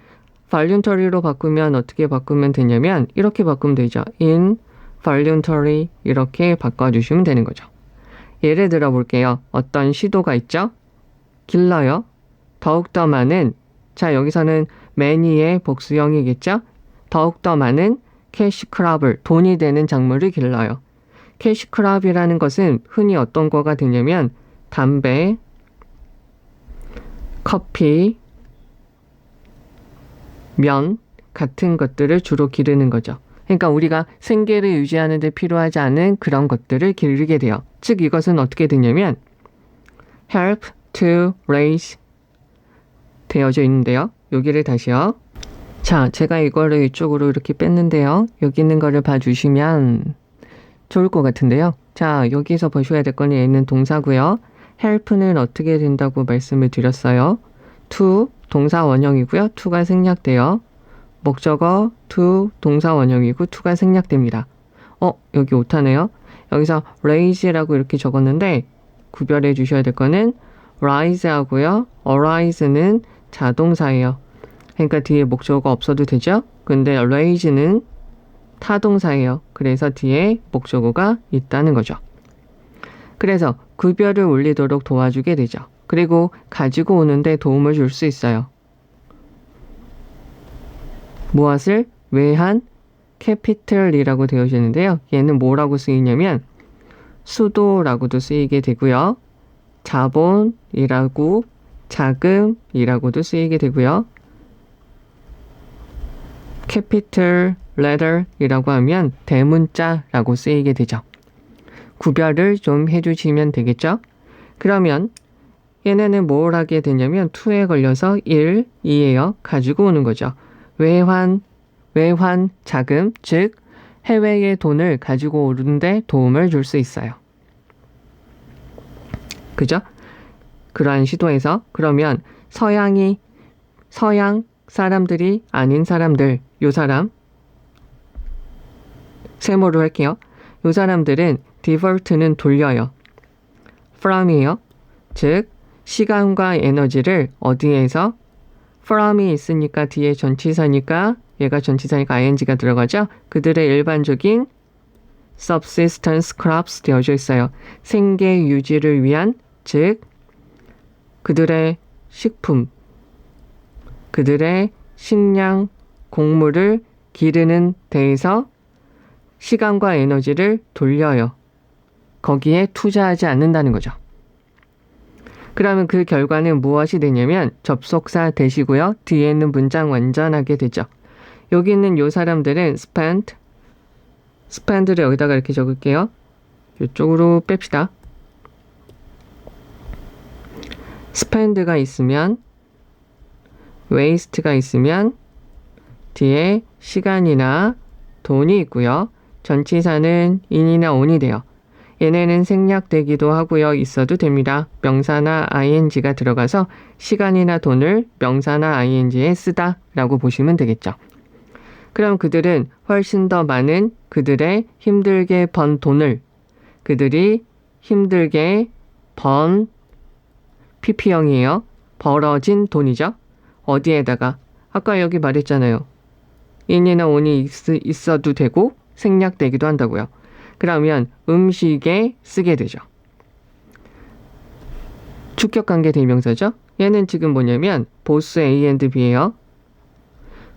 voluntary로 바꾸면 어떻게 바꾸면 되냐면 이렇게 바꾸면 되죠. in voluntary 이렇게 바꿔주시면 되는 거죠. 예를 들어 볼게요. 어떤 시도가 있죠. 길러요. 더욱더 많은 자 여기서는 many의 복수형이겠죠. 더욱더 많은 캐시크랍을 돈이 되는 작물을 길러요. 캐시크랍이라는 것은 흔히 어떤 거가 되냐면 담배, 커피, 면 같은 것들을 주로 기르는 거죠. 그러니까 우리가 생계를 유지하는 데 필요하지 않은 그런 것들을 기르게 돼요. 즉 이것은 어떻게 되냐면 help to raise 되어져 있는데요. 여기를 다시요. 자, 제가 이거를 이쪽으로 이렇게 뺐는데요. 여기 있는 거를 봐주시면 좋을 것 같은데요. 자, 여기서 보셔야 될 거는 얘는 동사고요. help는 어떻게 된다고 말씀을 드렸어요. to 동사 원형이고요. to가 생략돼요. 목적어 to 동사 원형이고 to가 생략됩니다. 여기 오타네요. 여기서 raise라고 이렇게 적었는데 구별해 주셔야 될 거는 rise 하고요. arise는 자동사예요. 그러니까 뒤에 목적어가 없어도 되죠? 근데 raise는 타동사예요. 그래서 뒤에 목적어가 있다는 거죠. 그래서 구별을 올리도록 도와주게 되죠. 그리고 가지고 오는데 도움을 줄 수 있어요. 무엇을? 외한 capital이라고 되어져 있는데요. 얘는 뭐라고 쓰이냐면 수도라고도 쓰이게 되고요. 자본이라고 자금이라고도 쓰이게 되고요. capital letter이라고 하면 대문자라고 쓰이게 되죠. 구별을 좀 해주시면 되겠죠? 그러면 얘네는 뭘 하게 되냐면 to에 걸려서 1, 2예요. 가지고 오는 거죠. 외환 자금, 즉 해외의 돈을 가지고 오는데 도움을 줄 수 있어요. 그죠? 그러한 시도에서 그러면 서양 사람들이 아닌 사람들, 요 사람 세모로 할게요. 요 사람들은 divert는 돌려요. from이에요. 즉 시간과 에너지를 어디에서? from이 있으니까 뒤에 전치사니까 얘가 전치사니까 ing가 들어가죠. 그들의 일반적인 subsistence crops 되어져 있어요. 생계 유지를 위한, 즉 그들의 식품, 그들의 식량, 곡물을 기르는 데에서 시간과 에너지를 돌려요. 거기에 투자하지 않는다는 거죠. 그러면 그 결과는 무엇이 되냐면 접속사 되시고요. 뒤에 있는 문장 완전하게 되죠. 여기 있는 요 사람들은 spend를 여기다가 이렇게 적을게요. 이쪽으로 뺍시다. spend가 있으면 waste가 있으면 뒤에 시간이나 돈이 있고요. 전치사는 in이나 on이 돼요. 얘네는 생략되기도 하고요. 있어도 됩니다. 명사나 ing가 들어가서 시간이나 돈을 명사나 ing에 쓰다 라고 보시면 되겠죠. 그럼 그들은 훨씬 더 많은 그들의 힘들게 번 돈을 그들이 힘들게 번 pp형이에요. 벌어진 돈이죠. 어디에다가? 아까 여기 말했잖아요. in이나 on이 있어도 되고 생략되기도 한다고요. 그러면 음식에 쓰게 되죠. 주격관계 대명사죠. 얘는 지금 뭐냐면 보스 A and B예요.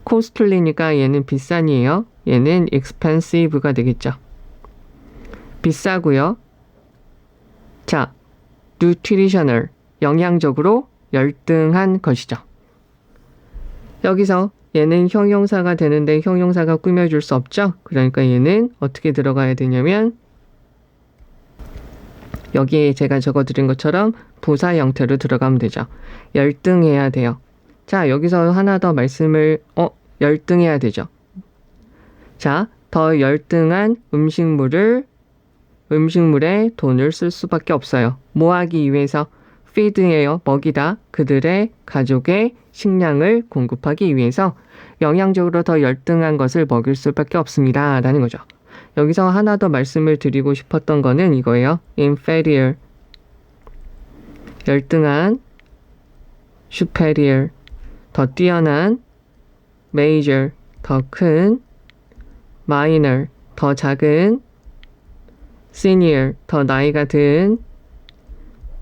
costly니까 얘는 비싼이에요. 얘는 expensive가 되겠죠. 비싸고요. 자, nutritional, 영양적으로 열등한 것이죠. 여기서 얘는 형용사가 되는데 형용사가 꾸며줄 수 없죠. 그러니까 얘는 어떻게 들어가야 되냐면 여기에 제가 적어드린 것처럼 부사 형태로 들어가면 되죠. 열등해야 돼요. 자, 여기서 하나 더 말씀을 열등해야 되죠. 자, 더 열등한 음식물에 돈을 쓸 수밖에 없어요. 뭐 하기 위해서? feed예요. 먹이다. 그들의 가족의 식량을 공급하기 위해서 영양적으로 더 열등한 것을 먹일 수밖에 없습니다. 라는 거죠. 여기서 하나 더 말씀을 드리고 싶었던 거는 이거예요. inferior, 열등한, superior, 더 뛰어난, major, 더 큰, minor, 더 작은, senior, 더 나이가 든,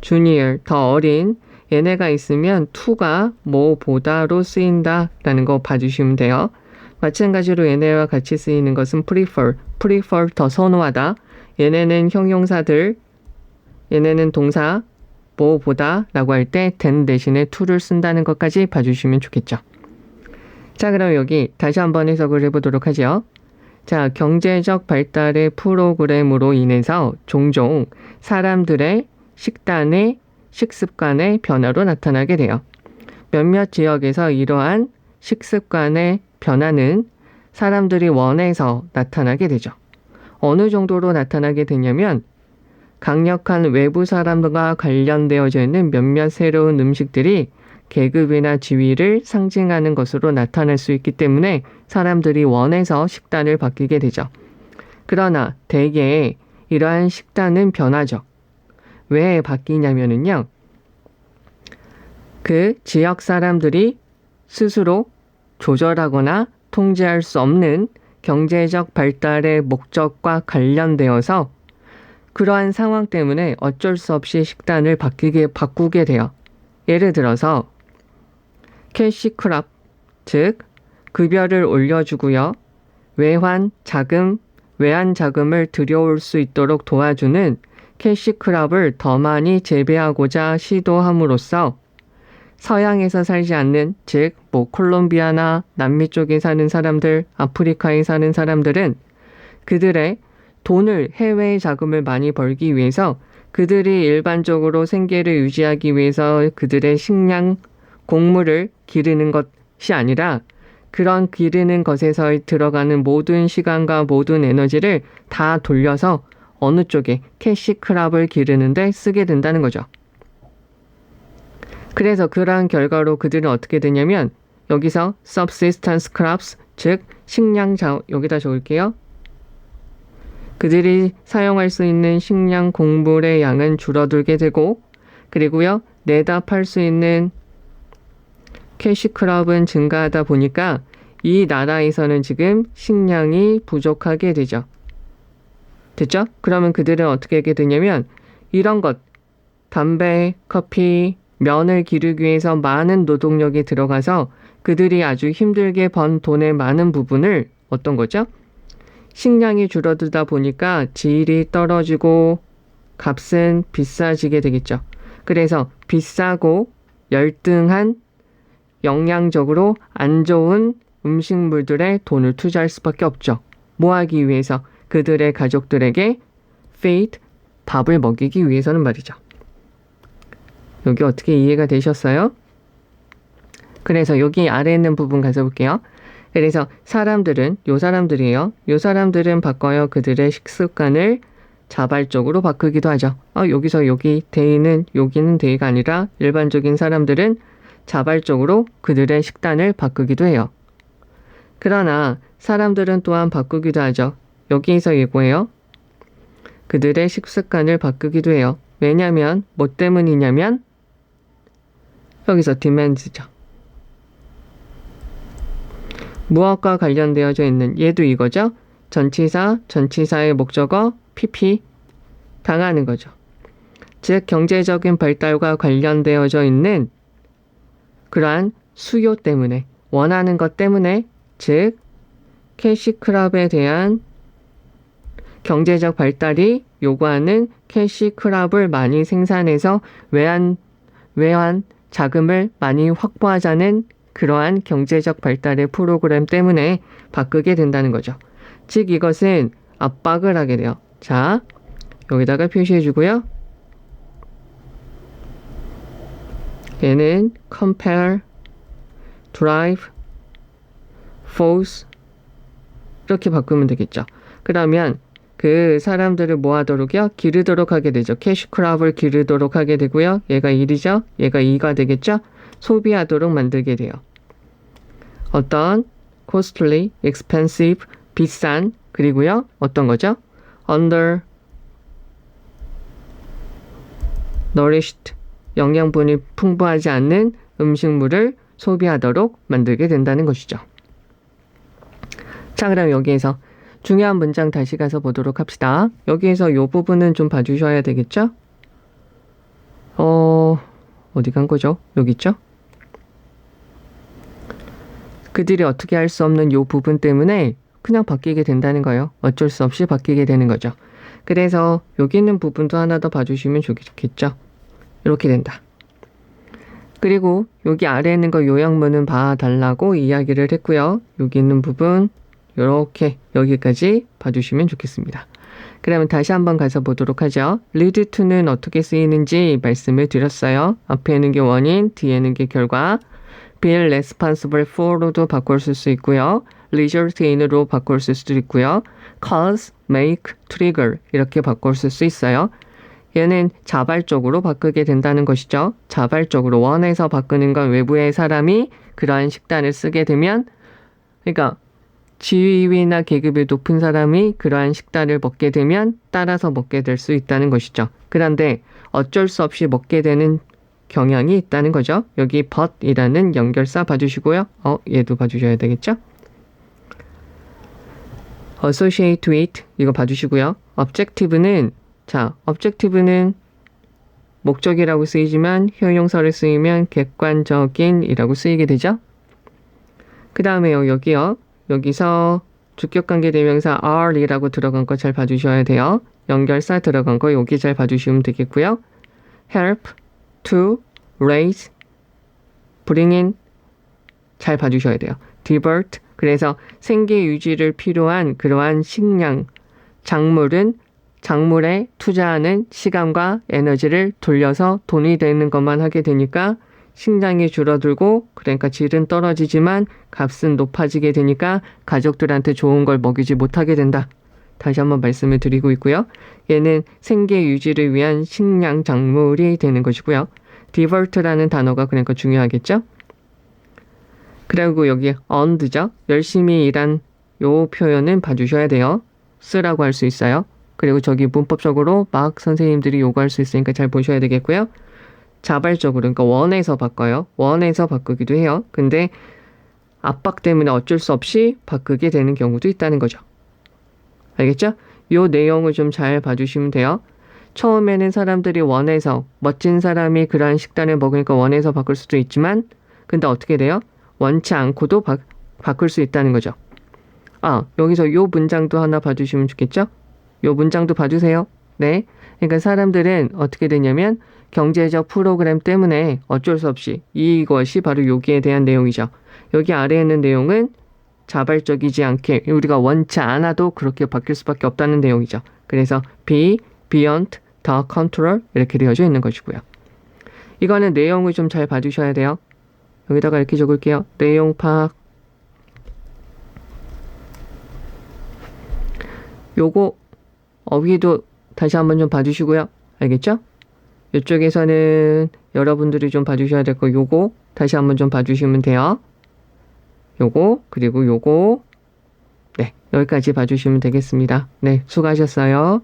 junior, 더 어린, 얘네가 있으면 to가 뭐보다로 쓰인다라는 거 봐주시면 돼요. 마찬가지로 얘네와 같이 쓰이는 것은 prefer 더 선호하다. 얘네는 형용사들, 얘네는 동사 뭐보다 라고 할 때 than 대신에 to를 쓴다는 것까지 봐주시면 좋겠죠. 자, 그럼 여기 다시 한번 해석을 해보도록 하죠. 자, 경제적 발달의 프로그램으로 인해서 종종 사람들의 식습관의 변화로 나타나게 돼요. 몇몇 지역에서 이러한 식습관의 변화는 사람들이 원해서 나타나게 되죠. 어느 정도로 나타나게 되냐면 강력한 외부 사람과 관련되어져 있는 몇몇 새로운 음식들이 계급이나 지위를 상징하는 것으로 나타날 수 있기 때문에 사람들이 원해서 식단을 바뀌게 되죠. 그러나 대개 이러한 식단은 변하죠. 왜 바뀌냐면요. 그 지역 사람들이 스스로 조절하거나 통제할 수 없는 경제적 발달의 목적과 관련되어서 그러한 상황 때문에 어쩔 수 없이 식단을 바꾸게 돼요. 예를 들어서 캐시크랍, 즉 급여를 올려주고요. 외환 자금을 들여올 수 있도록 도와주는 캐시크랍을 더 많이 재배하고자 시도함으로써 서양에서 살지 않는, 즉 콜롬비아나 남미 쪽에 사는 사람들, 아프리카에 사는 사람들은 그들의 돈을, 해외의 자금을 많이 벌기 위해서 그들이 일반적으로 생계를 유지하기 위해서 그들의 식량, 곡물을 기르는 것이 아니라 그런 기르는 것에서 들어가는 모든 시간과 모든 에너지를 다 돌려서 어느 쪽에 캐시크랍을 기르는데 쓰게 된다는 거죠. 그래서 그러한 결과로 그들은 어떻게 되냐면 여기서 subsistence crops, 즉 식량 여기다 적을게요. 그들이 사용할 수 있는 식량 곡물의 양은 줄어들게 되고, 그리고요 내다 팔 수 있는 캐시크랍은 증가하다 보니까 이 나라에서는 지금 식량이 부족하게 되죠. 됐죠? 그러면 그들은 어떻게 하게 되냐면 이런 것, 담배, 커피, 면을 기르기 위해서 많은 노동력이 들어가서 그들이 아주 힘들게 번 돈의 많은 부분을 어떤 거죠? 식량이 줄어들다 보니까 질이 떨어지고 값은 비싸지게 되겠죠. 그래서 비싸고 열등한 영양적으로 안 좋은 음식물들에 돈을 투자할 수밖에 없죠. 뭐 하기 위해서? 그들의 가족들에게 feed, 밥을 먹이기 위해서는 말이죠. 여기 어떻게 이해가 되셨어요? 그래서 여기 아래에 있는 부분 가서 볼게요. 그래서 요 사람들은 바꿔요. 그들의 식습관을 자발적으로 바꾸기도 하죠. 여기서 여기는 대의가 아니라 일반적인 사람들은 자발적으로 그들의 식단을 바꾸기도 해요. 그러나 사람들은 또한 바꾸기도 하죠. 여기에서 이거예요. 그들의 식습관을 바꾸기도 해요. 왜냐면 뭐 때문이냐면 여기서 demands죠. 무엇과 관련되어져 있는, 얘도 이거죠. 전치사의 목적어 PP 당하는 거죠. 즉 경제적인 발달과 관련되어져 있는 그러한 수요 때문에, 원하는 것 때문에, 즉 캐시크랍에 대한 경제적 발달이 요구하는 캐시크랍을 많이 생산해서 외환 자금을 많이 확보하자는 그러한 경제적 발달의 프로그램 때문에 바꾸게 된다는 거죠. 즉 이것은 압박을 하게 돼요. 자, 여기다가 표시해 주고요. 얘는 compare, drive, force 이렇게 바꾸면 되겠죠. 그러면 그 사람들을 뭐 하도록요? 기르도록 하게 되죠. 캐시크랍을 기르도록 하게 되고요. 얘가 1이죠. 얘가 2가 되겠죠. 소비하도록 만들게 돼요. 어떤 costly, expensive, 비싼, 그리고요. 어떤 거죠? under nourished, 영양분이 풍부하지 않는 음식물을 소비하도록 만들게 된다는 것이죠. 자, 그럼 여기에서 중요한 문장 다시 가서 보도록 합시다. 여기에서 이 부분은 좀 봐주셔야 되겠죠? 어디 간 거죠? 여기 있죠? 그들이 어떻게 할 수 없는 이 부분 때문에 그냥 바뀌게 된다는 거예요. 어쩔 수 없이 바뀌게 되는 거죠. 그래서 여기 있는 부분도 하나 더 봐주시면 좋겠죠? 이렇게 된다. 그리고 여기 아래에 있는 거 요약문은 봐달라고 이야기를 했고요. 여기 있는 부분 이렇게 여기까지 봐주시면 좋겠습니다. 그러면 다시 한번 가서 보도록 하죠. lead to는 어떻게 쓰이는지 말씀을 드렸어요. 앞에 있는 게 원인, 뒤에 있는 게 결과. be responsible for로도 바꿀 수 있고요. result in으로 바꿀 수도 있고요. cause, make, trigger 이렇게 바꿀 수 있어요. 얘는 자발적으로 바꾸게 된다는 것이죠. 자발적으로 원해서 바꾸는 건 외부의 사람이 그러한 식단을 쓰게 되면 그러니까 지위나 계급이 높은 사람이 그러한 식단을 먹게 되면 따라서 먹게 될 수 있다는 것이죠. 그런데 어쩔 수 없이 먹게 되는 경향이 있다는 거죠. 여기 but이라는 연결사 봐주시고요. 얘도 봐주셔야 되겠죠. associate with 이거 봐주시고요. objective는 목적이라고 쓰이지만 효용사를 쓰이면 객관적인이라고 쓰이게 되죠. 그 다음에요. 여기서 주격관계대명사 are이라고 들어간 거 잘 봐주셔야 돼요. 연결사 들어간 거 여기 잘 봐주시면 되겠고요. help, to, raise, bring in 잘 봐주셔야 돼요. divert, 그래서 생계 유지를 필요한 그러한 식량, 작물에 투자하는 시간과 에너지를 돌려서 돈이 되는 것만 하게 되니까 식량이 줄어들고 그러니까 질은 떨어지지만 값은 높아지게 되니까 가족들한테 좋은 걸 먹이지 못하게 된다. 다시 한번 말씀을 드리고 있고요. 얘는 생계 유지를 위한 식량 작물이 되는 것이고요. divert라는 단어가 그러니까 중요하겠죠. 그리고 여기 earned죠. 열심히 일한 요 표현은 봐주셔야 돼요. 쓰라고 할 수 있어요. 그리고 저기 문법적으로 막 선생님들이 요구할 수 있으니까 잘 보셔야 되겠고요. 자발적으로 그러니까 원해서 바꿔요. 원해서 바꾸기도 해요. 근데 압박 때문에 어쩔 수 없이 바꾸게 되는 경우도 있다는 거죠. 알겠죠? 요 내용을 좀 잘 봐주시면 돼요. 처음에는 사람들이 원해서 멋진 사람이 그러한 식단을 먹으니까 원해서 바꿀 수도 있지만 근데 어떻게 돼요? 원치 않고도 바꿀 수 있다는 거죠. 여기서 요 문장도 하나 봐주시면 좋겠죠? 요 문장도 봐주세요. 네. 그러니까 사람들은 어떻게 되냐면 경제적 프로그램 때문에 어쩔 수 없이 이것이 바로 여기에 대한 내용이죠. 여기 아래에 있는 내용은 자발적이지 않게 우리가 원치 않아도 그렇게 바뀔 수밖에 없다는 내용이죠. 그래서 be, beyond, the control 이렇게 되어져 있는 것이고요. 이거는 내용을 좀 잘 봐주셔야 돼요. 여기다가 이렇게 적을게요. 내용 파악. 요거 어휘도 다시 한번 좀 봐주시고요. 알겠죠? 이쪽에서는 여러분들이 좀 봐주셔야 될 거 요거 다시 한번 좀 봐주시면 돼요. 요거 그리고 요거 네 여기까지 봐주시면 되겠습니다. 네 수고하셨어요.